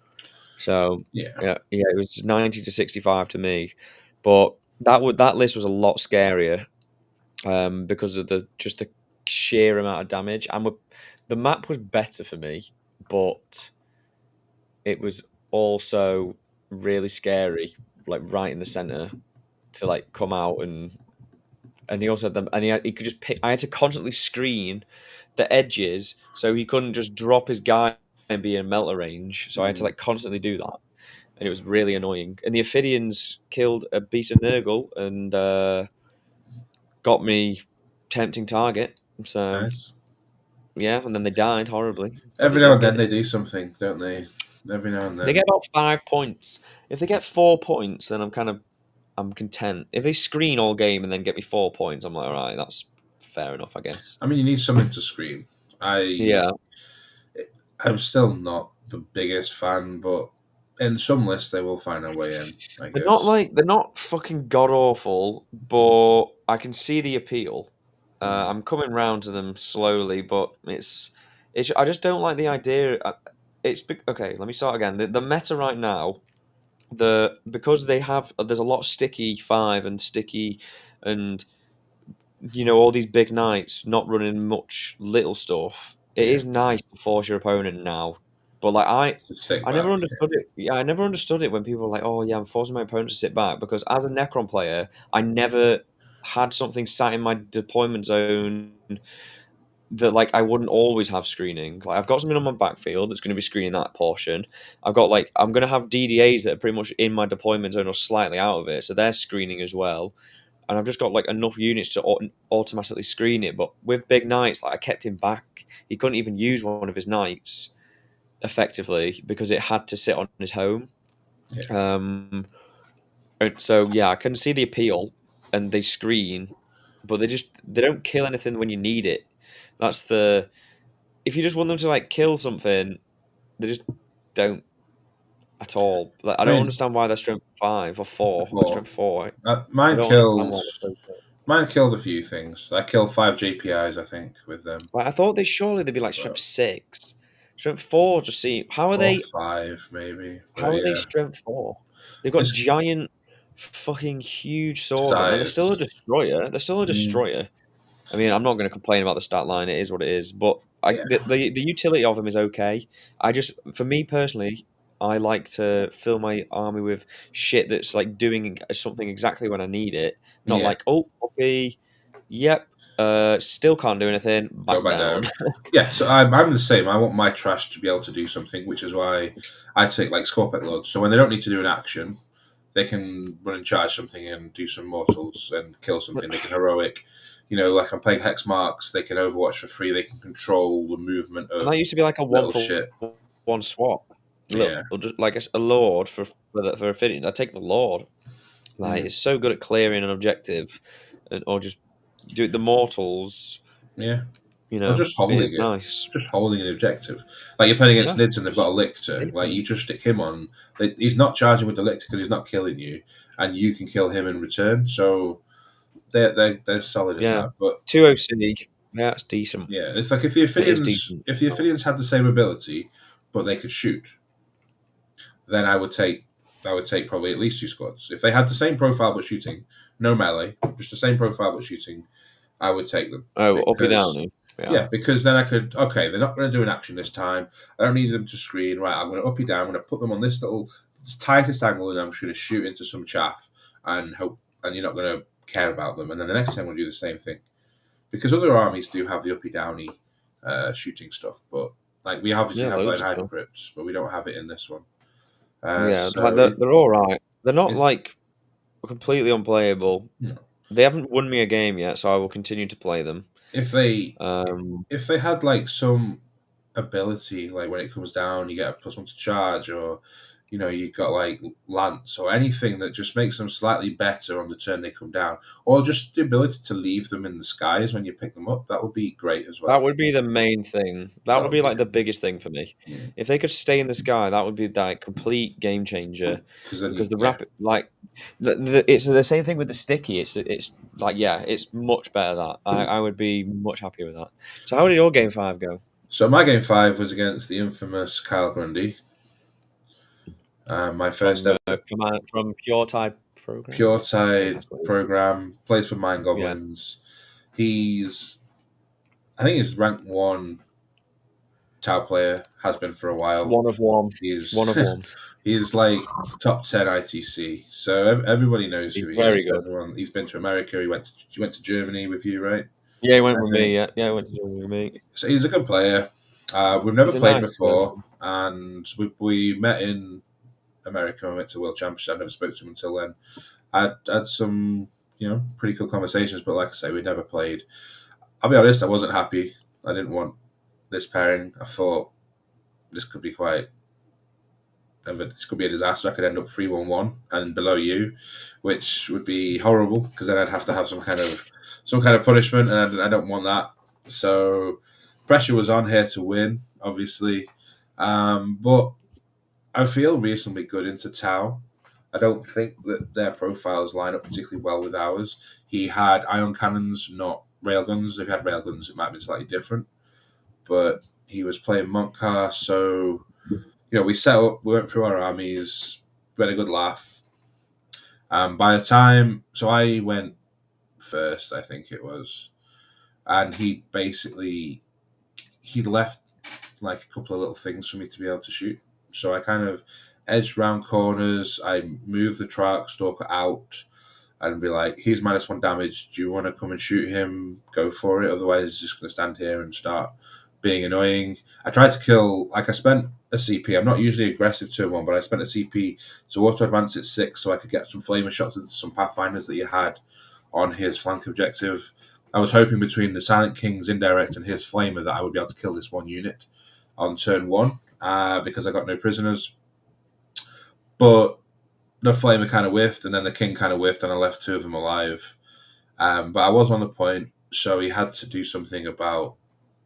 So Yeah. yeah, it was 90 to 65 to me, but that list was a lot scarier because of the sheer amount of damage, and the map was better for me, but it was also really scary, like right in the center to like come out and he also had them and he could just pick. I had to constantly screen the edges so he couldn't just drop his guy and be in melter range. So I had to Mm. like constantly do that, and it was really annoying. And the Ophidians killed a beast of Nurgle and got me tempting target. So Nice. yeah, and then they died horribly, but they Every now did and then get they it. do something, don't they? Every now and They then. get about 5 points. If they get 4 points, then I'm content. If they screen all game and then get me 4 points, I'm like, all right, that's fair enough, I guess. I mean, you need something to scream. I Yeah, I'm still not the biggest fan, but in some lists they will find a way in, I guess. they're not fucking god awful, but I can see the appeal. Mm. I'm coming round to them slowly, but it's I just don't like the idea. Okay. Let me start again. The meta right now, because there's a lot of sticky five and sticky and all these big knights not running much little stuff. It Yeah, is nice to force your opponent now, but like just think I never back. understood it. Yeah, I never understood it when people were like, "Oh yeah, I'm forcing my opponent to sit back," because as a Necron player, I never had something sat in my deployment zone that like I wouldn't always have screening. Like I've got something on my backfield that's going to be screening that portion. I've got like I'm going to have DDAs that are pretty much in my deployment zone or slightly out of it, so they're screening as well. And I've just got like enough units to automatically screen it. But with big knights, like I kept him back. He couldn't even use one of his knights effectively because it had to sit on his home. Yeah. Um, and so yeah, I can see the appeal, and they screen, but they don't kill anything when you need it. That's the If you just want them to like kill something, they just don't at all. Like I I don't mean, understand why they're strength 5 or 4 or four. strength 4. I Mine don't understand killed. why they're so good. Mine killed a few things. I killed 5 GPIs, I think, with them. Like I thought they'd be like strength Well, 6, strength 4. Just see or five maybe, but how are they yeah, strength 4? They've got it's giant, fucking huge swords on, and they're still size. a destroyer. They're still a Mm, destroyer. I mean, I'm not going to complain about the stat line. It is what it is. But yeah, the utility of them is okay. For me personally, I like to fill my army with shit that's like doing something exactly when I need it. Not yeah. like, oh, okay, yep, still can't do anything. Go Back back down. down. Yeah, so I'm the same. I want my trash to be able to do something, which is why I take like Scorpic Lords. So when they don't need to do an action, they can run and charge something and do some mortals and kill something. They can heroic. Like I'm playing Hex Marks, they can Overwatch for free. They can control the movement And that of used to be like a one little for shit. one swap. Look, Yeah. or just like a lord for Ophidian. I take the lord. Like Mm. it's so good at clearing an objective, or just do the mortals. Yeah. You Or know, just it is holding it. nice. Just holding an objective. Like you're playing against Yeah, Lids and they've got just a lictor. keep Like them. you just stick him on. He's not charging with the lictor because he's not killing you, and you can kill him in return. So they're solid in Yeah, that. But 2OC. Yeah, it's decent. yeah, it's like if the It is Athenians decent. if the Athenians had the same ability, but they could shoot, then I would take probably at least two squads. If they had the same profile but shooting, no melee, just the same profile but shooting, I would take them Oh, uppy because downy. Yeah. yeah, because then I could okay, they're not going to do an action this time. I don't need them to screen. Right, I'm going to up you down. I'm going to put them on this little tightest angle, and I'm just going to shoot into some chaff and hope, and you're not going to care about them. And then the next time we'll do the same thing because other armies do have the uppy downy shooting stuff, but like we obviously Yeah, have that loads in of stuff. Hypercrypts, but we don't have it in this one. Yeah, like So it, they're all right. They're not it like completely unplayable. you know, They haven't won me a game yet, so I will continue to play them. if they Um, if they had like some ability, like when it comes down, you get a plus one to charge, or you've got like lance or anything that just makes them slightly better on the turn they come down, or just the ability to leave them in the skies when you pick them up. That would be great as that well. would be the main thing. That That would would be be like the good. biggest thing for me. Mm. If they could stay in the sky, that would be like complete game changer. Because then Because the yeah. rapid, like, it's the same thing with the sticky. It's like yeah, it's much better that I would be much happier with that. So how did your game five go So my game five was against the infamous Kyle Grundy. My first from ever command from Pure Tide program? pure I think tide that's what it is. program. Plays for Mind Yeah, Goblins. He's I think he's ranked one Tau player. Has been for a while. one of one, He's one of one. he's like top 10 ITC. So everybody knows He's who he very is. good. Everyone. He's been to America. He went to Germany with you, right? Yeah, he went I with think. me. Yeah, yeah, he went to join with me. So he's a good player. We've never He's a played nice before, person. and we met in America. I went to World Championship. I never spoke to him until then. I had some pretty cool conversations, but like I say, we never played. I'll be honest, I wasn't happy. I didn't want this pairing. I thought this could be this could be a disaster. I could end up 3-1-1 and below you, which would be horrible because then I'd have to have some kind of punishment, and I don't want that. So pressure was on here to win, obviously, but I feel reasonably good into Tau. I don't think that their profiles line up particularly well with ours. He had ion cannons, not railguns. If he had railguns, it might have been slightly different. But he was playing Montcar, so we set up, we went through our armies, we had a good laugh. By the time, so I went first, I think it was, and he left like a couple of little things for me to be able to shoot. So I kind of edged round corners. I moved the Trark Stalker out and be like, he's -1 damage. Do you want to come and shoot him? Go for it. Otherwise, he's just going to stand here and start being annoying. I tried to kill, like, I spent a CP. I'm not usually aggressive turn one, but I spent a CP to auto advance at 6 so I could get some flamer shots into some Pathfinders that you had on his flank objective. I was hoping between the Silent King's indirect and his flamer that I would be able to kill this one unit on turn one because I got no prisoners. But the flamer kind of whiffed, and then the king kind of whiffed, and I left two of them alive. But I was on the point, so he had to do something about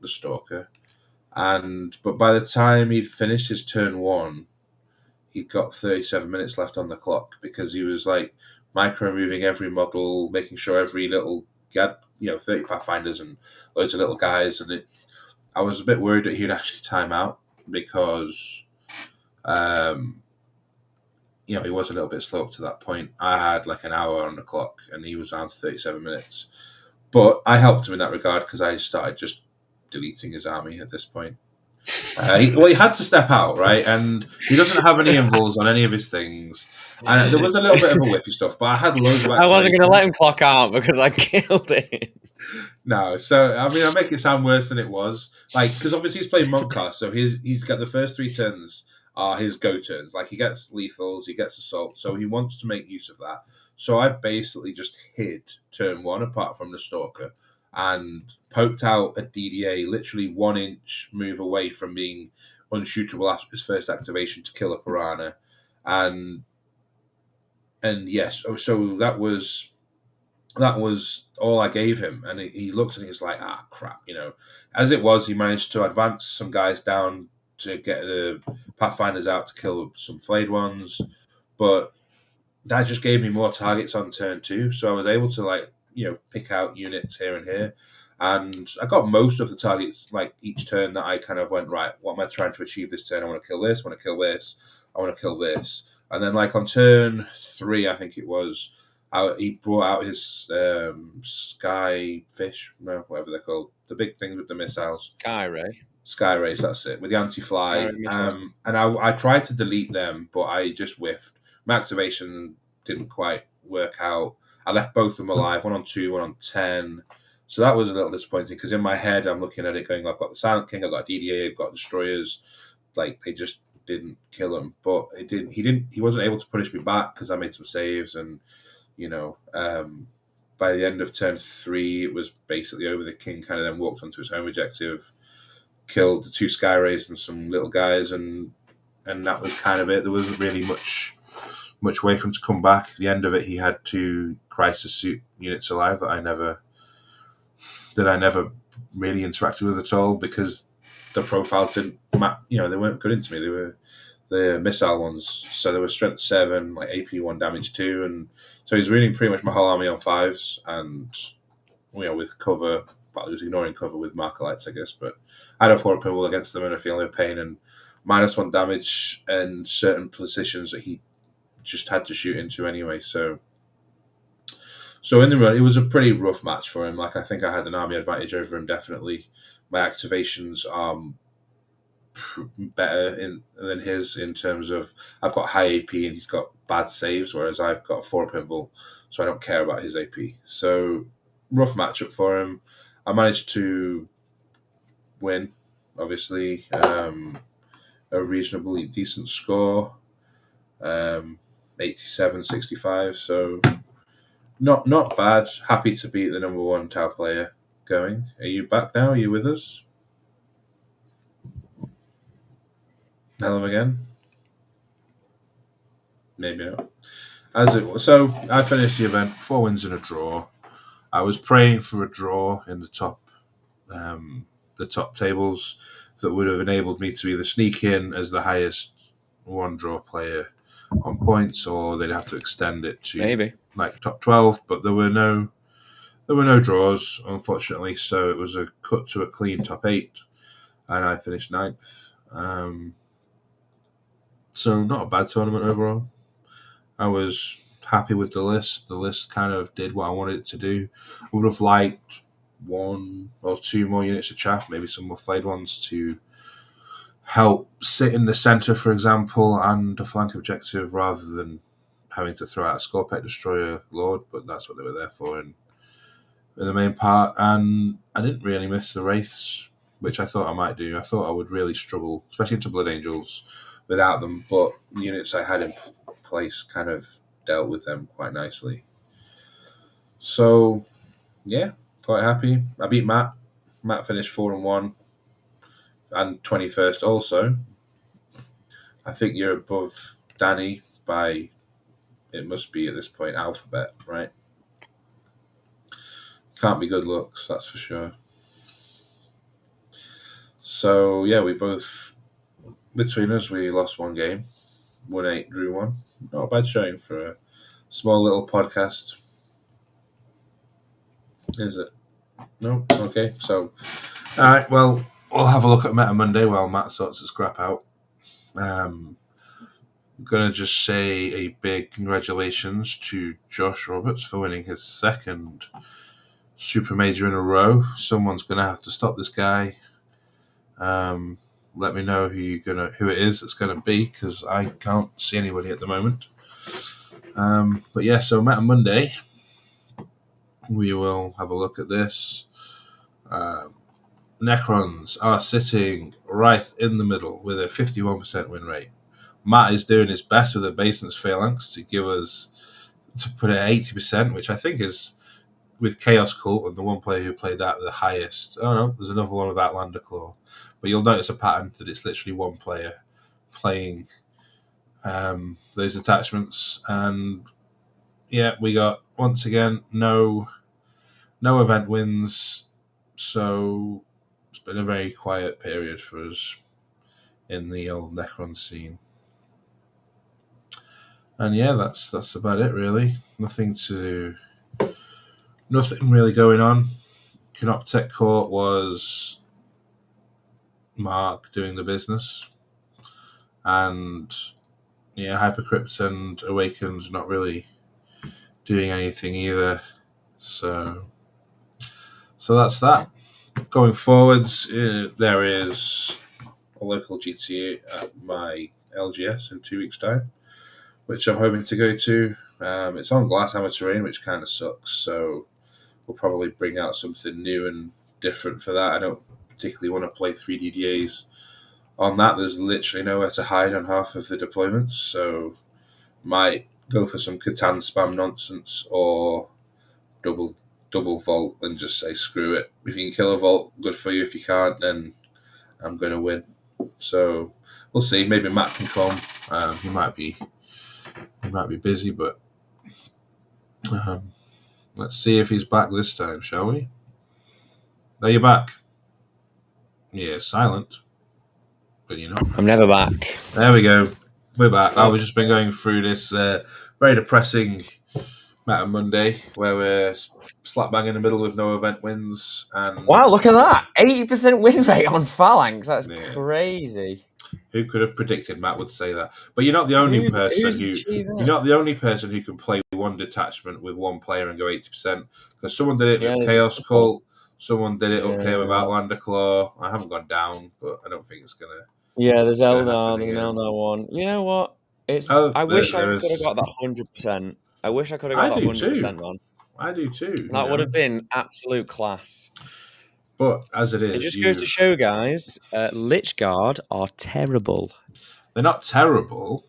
the stalker. But by the time he'd finished his turn one, he'd got 37 minutes left on the clock because he was like micro moving every model, making sure every little he had 30 pathfinders and loads of little guys, and I was a bit worried that he'd actually time out because um, he was a little bit slow up to that point. I had like an hour on the clock, and he was down to 37 minutes. But I helped him in that regard because I started just deleting his army at this point. He had to step out, right? And he doesn't have any involves on any of his things. And there was a little bit of a whiffy stuff, but I had loads of I wasn't going to let activations. him clock out because I killed him. No, so I mean, I make it sound worse than it was. Like, because obviously he's playing Montcast, so he's got the first 3 turns are his go turns. Like, he gets lethals, he gets assault, so he wants to make use of that. So I basically just hid turn one, apart from the Stalker, and poked out a DDA literally 1 inch move away from being unshootable after his first activation to kill a Piranha. And yes, so that was that was all I gave him. And he looked and he was like, ah, crap, As it was, he managed to advance some guys down to get the Pathfinders out to kill some flayed ones. But that just gave me more targets on turn two. So I was able to, pick out units here and here. And I got most of the targets, like each turn that I kind of went, right, what am I trying to achieve this turn? I want to kill this, I want to kill this, I want to kill this. And then, like, on turn three, I think it was, he brought out his sky fish, whatever they're called, the big things with the missiles. Skyray. Sky rays, that's it, with the anti-fly. Skyray missiles. And I tried to delete them, but I just whiffed. My activation didn't quite work out. I left both of them alive, one on 2, one on 10. So that was a little disappointing because in my head, I'm looking at it going, I've got the Silent King, I've got DDA, I've got destroyers. Like, they just didn't kill him. But he wasn't able to punish me back because I made some saves. And, by the end of turn 3, it was basically over. The king kind of then walked onto his home objective, killed the 2 sky rays and some little guys, and that was kind of it. There wasn't really much way for him to come back. At the end of it, he had 2 crisis suit units alive that I never really interacted with at all because the profiles didn't they weren't good into me. They were the missile ones, so they were strength 7, like AP 1, damage 2, and so he's running pretty much my whole army on 5s, and with cover. Well, he was ignoring cover with Markalites, I guess, but I had a 4 pimple against them and a feeling of pain and -1 damage and certain positions that he just had to shoot into anyway. So in the run, it was a pretty rough match for him. Like, I think I had an army advantage over him, definitely. My activations are better than his in terms of I've got high AP and he's got bad saves, whereas I've got 4 pimple, so I don't care about his AP. So rough matchup for him. I managed to win, obviously, a reasonably decent score, 87-65. So not bad. Happy to beat the number 1 Tau player going. Are you back now? Are you with us? Hello again? Maybe not. So I finished the event, 4 wins and a draw. I was praying for a draw in the top tables that would have enabled me to either sneak in as the highest 1 draw player on points, or they'd have to extend it to Maybe. like top 12. But there were no draws, unfortunately. So it was a cut to a clean top 8, and I finished 9th. So not a bad tournament overall. I was happy with the list. The list kind of did what I wanted it to do. I would have liked 1 or 2 more units of chaff, maybe some more flayed ones to help sit in the centre, for example, and a flank objective rather than having to throw out a Scorpec Destroyer Lord, but that's what they were there for in the main part. And I didn't really miss the Wraiths, which I thought I might do. I thought I would really struggle, especially into Blood Angels, without them, but the units I had in place kind of dealt with them quite nicely. So, yeah, quite happy. I beat Matt. Matt finished 4-1 and 21st also. I think you're above Danny by, it must be at this point, alphabet, right? Can't be good looks, that's for sure. So, yeah, we both, between us, we lost 1 game. 1-8, drew 1. Not a bad showing for a small little podcast. Is it? No? Okay, so, all right, well, we'll have a look at Meta Monday while Matt sorts his scrap out. I'm going to just say a big congratulations to Josh Roberts for winning his 2nd Super Major in a row. Someone's going to have to stop this guy. Let me know who it is that's going to be, because I can't see anybody at the moment. But yeah, so Meta Monday, we will have a look at this. Necrons are sitting right in the middle with a 51% win rate. Matt is doing his best with a Basin's Phalanx to put it at 80%, which I think is, with Chaos Cult and the 1 player who played that, the highest. Oh no, there's another one with Outlander Claw. But you'll notice a pattern that it's literally 1 player playing those attachments. And yeah, we got once again, no event wins, so it's been a very quiet period for us in the old Necron scene. And yeah, that's about it really. Nothing really going on. Canoptech Court was Mark doing the business, and yeah, Hypercrypt and Awakened not really doing anything either. So that's that. Going forwards, there is a local GTA at my LGS in 2 weeks' time, which I'm hoping to go to. It's on Glasshammer terrain, which kind of sucks, so we'll probably bring out something new and different for that. I don't particularly want to play 3DDAs on that. There's literally nowhere to hide on half of the deployments, so might go for some Catan spam nonsense or double vault and just say screw it. If you can kill a vault, good for you. If you can't, then I'm going to win. So we'll see. Maybe Matt can come. He might be busy, but let's see if he's back this time, shall we? There, you're back. Yeah, silent, but you're not. I'm never back. There we go. We're back. Oh. We've just been going through this very depressing Matter Monday where we're slap bang in the middle with no event wins. And Wow, look at that. 80% win rate on Phalanx. That's yeah, crazy. who could have predicted Matt would say that? But you're not the only Who's person achieved you're that? not the only person who can play one detachment with one player and go 80%. Because someone did it Yeah, with there's a Chaos couple. Cult, someone did it up here with Yeah. Outlander Claw. I haven't gone down, but I don't think it's gonna There's happen Eldar, there's an again. Eldar one. You know what? Oh, I wish I could have there's. got that 100%. I wish I could have got I that do too. 100%, man. I do too. That would have been absolute class. But as it It is, just goes to show, guys, Lich Guard are terrible. they're not terrible.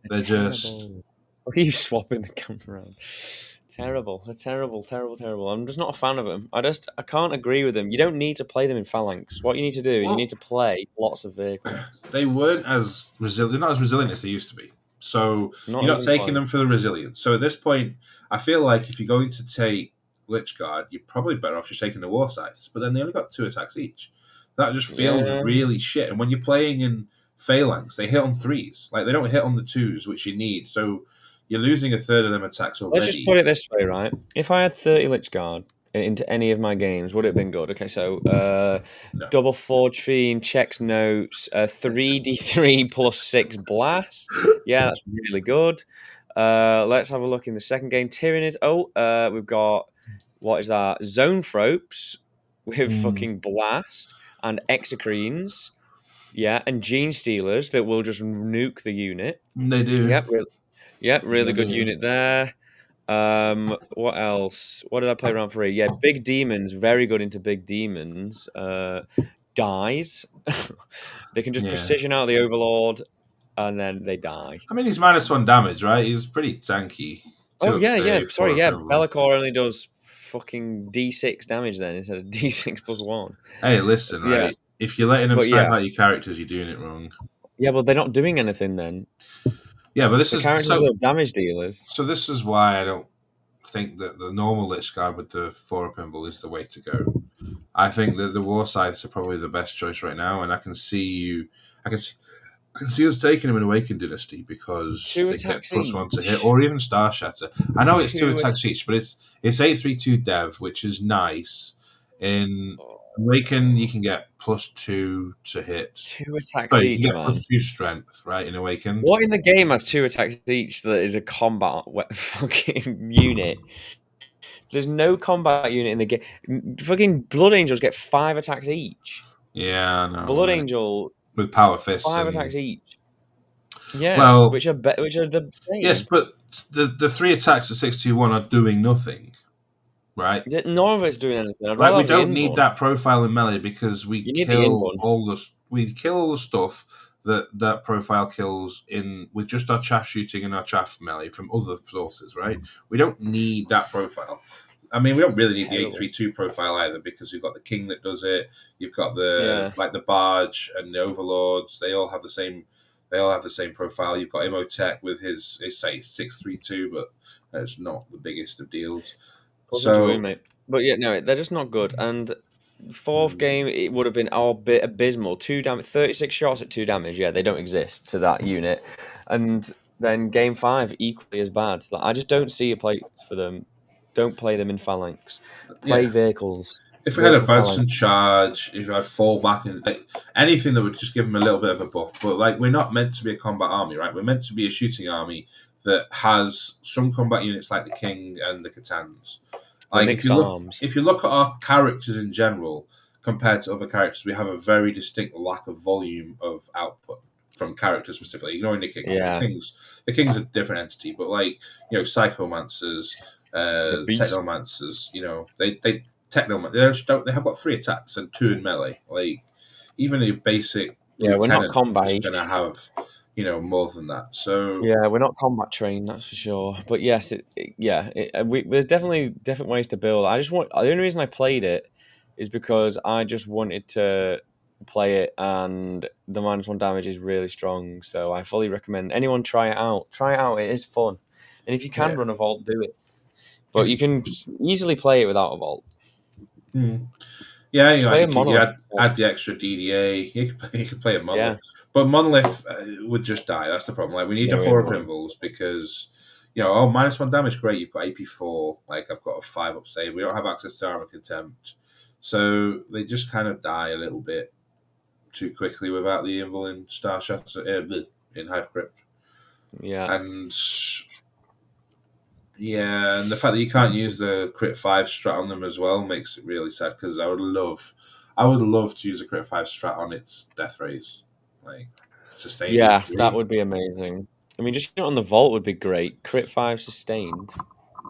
They're They're just terrible. Look at you swapping the camera around. Terrible. They're terrible, terrible, terrible. I'm just not a fan of them. I can't agree with them. You don't need to play them in Phalanx. What you need to do is you need well, to play lots of vehicles. they weren't as resilient. They're not as resilient as they used to be. So Not you're not even taking close. them for the resilience. So at this point, I feel like if you're going to take Lich Guard, you're probably better off just taking the War Scythes. But then they only got 2 attacks each. That just feels Yeah. really shit. And when you're playing in Phalanx, they hit on 3s. Like they don't hit on the 2s, which you need. So you're losing a third of them attacks Let's just put already. it this way, right? If I had 30 Lich Guard into any of my games, would it have been good? Okay, so No. double Forge Fiend, checks notes, 3d3 plus 6 blast. Yeah, that's really good. Let's have a look in the second game. Tyrannid. We've got, what is that? Zoanthropes with fucking blast and Exocrines. Yeah, and Gene Stealers that will just nuke the unit. They do. Yep, really They good do. unit there. What else? What did I play around for? Yeah, big demons. Very good into big demons. Dies. They can just Yeah. precision out the overlord, and then they die. I mean, he's -1 damage, right? He's pretty tanky. Oh 2 up yeah. save, 4 Sorry, up yeah. removal. Be'lakor only does fucking D6 damage then instead of D6 plus 1. Hey, listen, Yeah, right? If you're letting them but snipe yeah, out your characters, you're doing it wrong. but they're not doing anything then. Yeah, but this The is characters are the damage dealers. so. This is why I don't think that the normal Lich Guard with the 4 up invul is the way to go. I think that the War Scythes are probably the best choice right now, and I can see you. I can see us taking him in Awakened Dynasty because 2 they get attacks +1 to hit, each. or even Star Shatter. I know it's 2 Two attacks each, but it's 832 Dev, which is nice. In Awaken, you can get +2 to hit. 2 attacks Sorry, you can each, get man. +2 Strength, right? In Awakened. What in the game has 2 attacks each that is a combat fucking unit? There's no combat unit in the game. Fucking Blood Angels get 5 attacks each. Yeah, I know, Blood right? Angel, With Power Fists 5 and attacks each. Yeah, well, which are the yes, same. but the 3 attacks at 621 are doing nothing, right? None of it's doing anything. I'd Like rather we have the don't need invuln. that profile in melee because You need the invuln. we kill all the stuff that profile kills in with just our chaff shooting and our chaff melee from other sources, right? We don't need that profile. I mean, we don't really need the Terrible. 832 profile either because you've got the king that does it. You've got the Yeah. like the barge and the overlords. They all have the same They all have the same profile. You've got Imhotep with his say 632, but it's not the biggest of deals. Nothing to worry, So mate. But yeah, no, they're just not good. And fourth mm, game, it would have been a bit abysmal. 36 shots at 2 damage. Yeah, they don't exist to that unit. And then game five, equally as bad. Like, I just don't see a place for them. Don't play them in phalanx. Play yeah, vehicles. if we had Vehicle advance phalanx. and charge, if we had fallback and like, anything that would just give them a little bit of a buff, but like we're not meant to be a combat army, right? We're meant to be a shooting army that has some combat units like the King and the Catans. We're Like mixed arms. if you look at our characters in general compared to other characters, we have a very distinct lack of volume of output from characters specifically. Ignoring the King, because Yeah, the King's a different entity, but like psychomancers, he's a beast. technomancers, they technoman. They have got 3 attacks and 2 in melee. Like even a basic Yeah, we're not lieutenant is combat. going to have more than that. So Yeah, we're not combat trained, that's for sure. But yes, there's definitely different ways to build. The only reason I played it is because I just wanted to play it, and the -1 damage is really strong. So I fully recommend anyone try it out. Try it out; it is fun, and if you can yeah, run a vault, do it. But if you you can easily play it without a vault. hmm. Yeah, Play a you monolith. add the extra DDA. You could play a Yeah, monolith, but monolith would just die. That's the problem. Like we need yeah, the we have 4 one. invulns because oh, -1 damage, great. You've got AP4. Like I've got a 5 up save. We don't have access to armor contempt, so they just kind of die a little bit too quickly without the invul in Star Shots in Hypercrypt. Yeah, And yeah, and the fact that you can't use the crit 5 strat on them as well makes it really sad because I would love to use a crit 5 strat on its death rays, like sustained yeah, that E3. would be amazing. I mean, just on the vault would be great. Crit 5 sustained.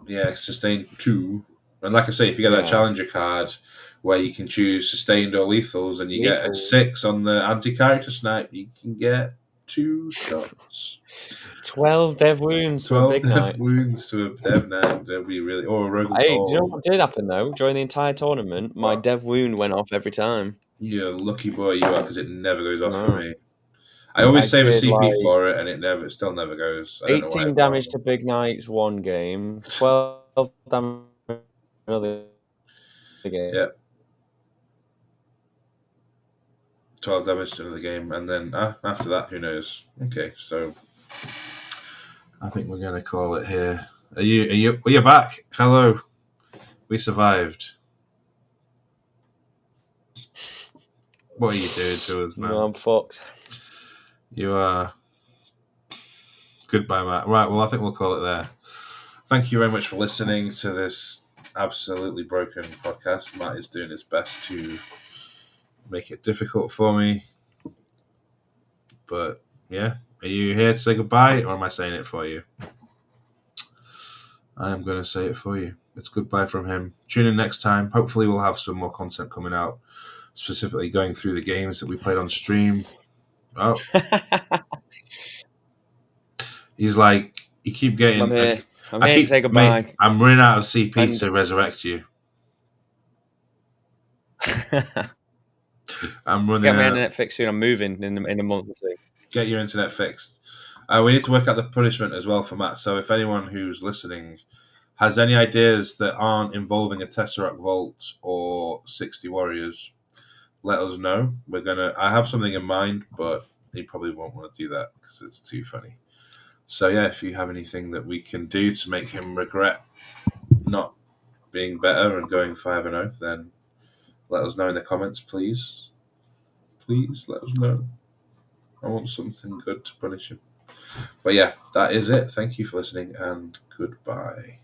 Yeah, sustained 2. And like I say, if you get that Yeah. challenger card where you can choose sustained or lethals and you get a Lethal. 6 on the anti character snipe, you can get 2 shots. 12 dev wounds to a 12 big death knight. wounds to a dev knight. That'd be really. Or a rogue Hey, do you know Gaul. what did happen though? During the entire tournament, my What? dev wound went off every time. You're a lucky boy you are because it never goes off for No. me. I I always save a did CP like for it, and it still never goes. I don't know why. 18 damage to big knights one game, 12 damage another game. Yeah, 12 damage to another game, and then after that, who knows? Okay, so I think we're gonna call it here. Are you back? Hello, we survived. What are you doing to us, No, man? I'm fucked. You are goodbye, Matt. Right, well, I think we'll call it there. Thank you very much for listening to this absolutely broken podcast. Matt is doing his best to make it difficult for me. But yeah, are you here to say goodbye, or am I saying it for you? I am going to say it for you. It's goodbye from him. Tune in next time. Hopefully, we'll have some more content coming out, specifically going through the games that we played on stream. Oh, he's like, you keep I'm getting. here. I'm I here to keep, say mate. goodbye. I'm running out of CP And to resurrect you. I'm running get my out. internet fixed soon. I'm moving in a month or two. Get your internet fixed. We need to work out the punishment as well for Matt. So if anyone who's listening has any ideas that aren't involving a Tesseract Vault or 60 Warriors, let us know. I have something in mind, but he probably won't want to do that because it's too funny. So yeah, if you have anything that we can do to make him regret not being better and going 5-0, then let us know in the comments, please. Please let us know. I want something good to punish him. But yeah, that is it. Thank you for listening and goodbye.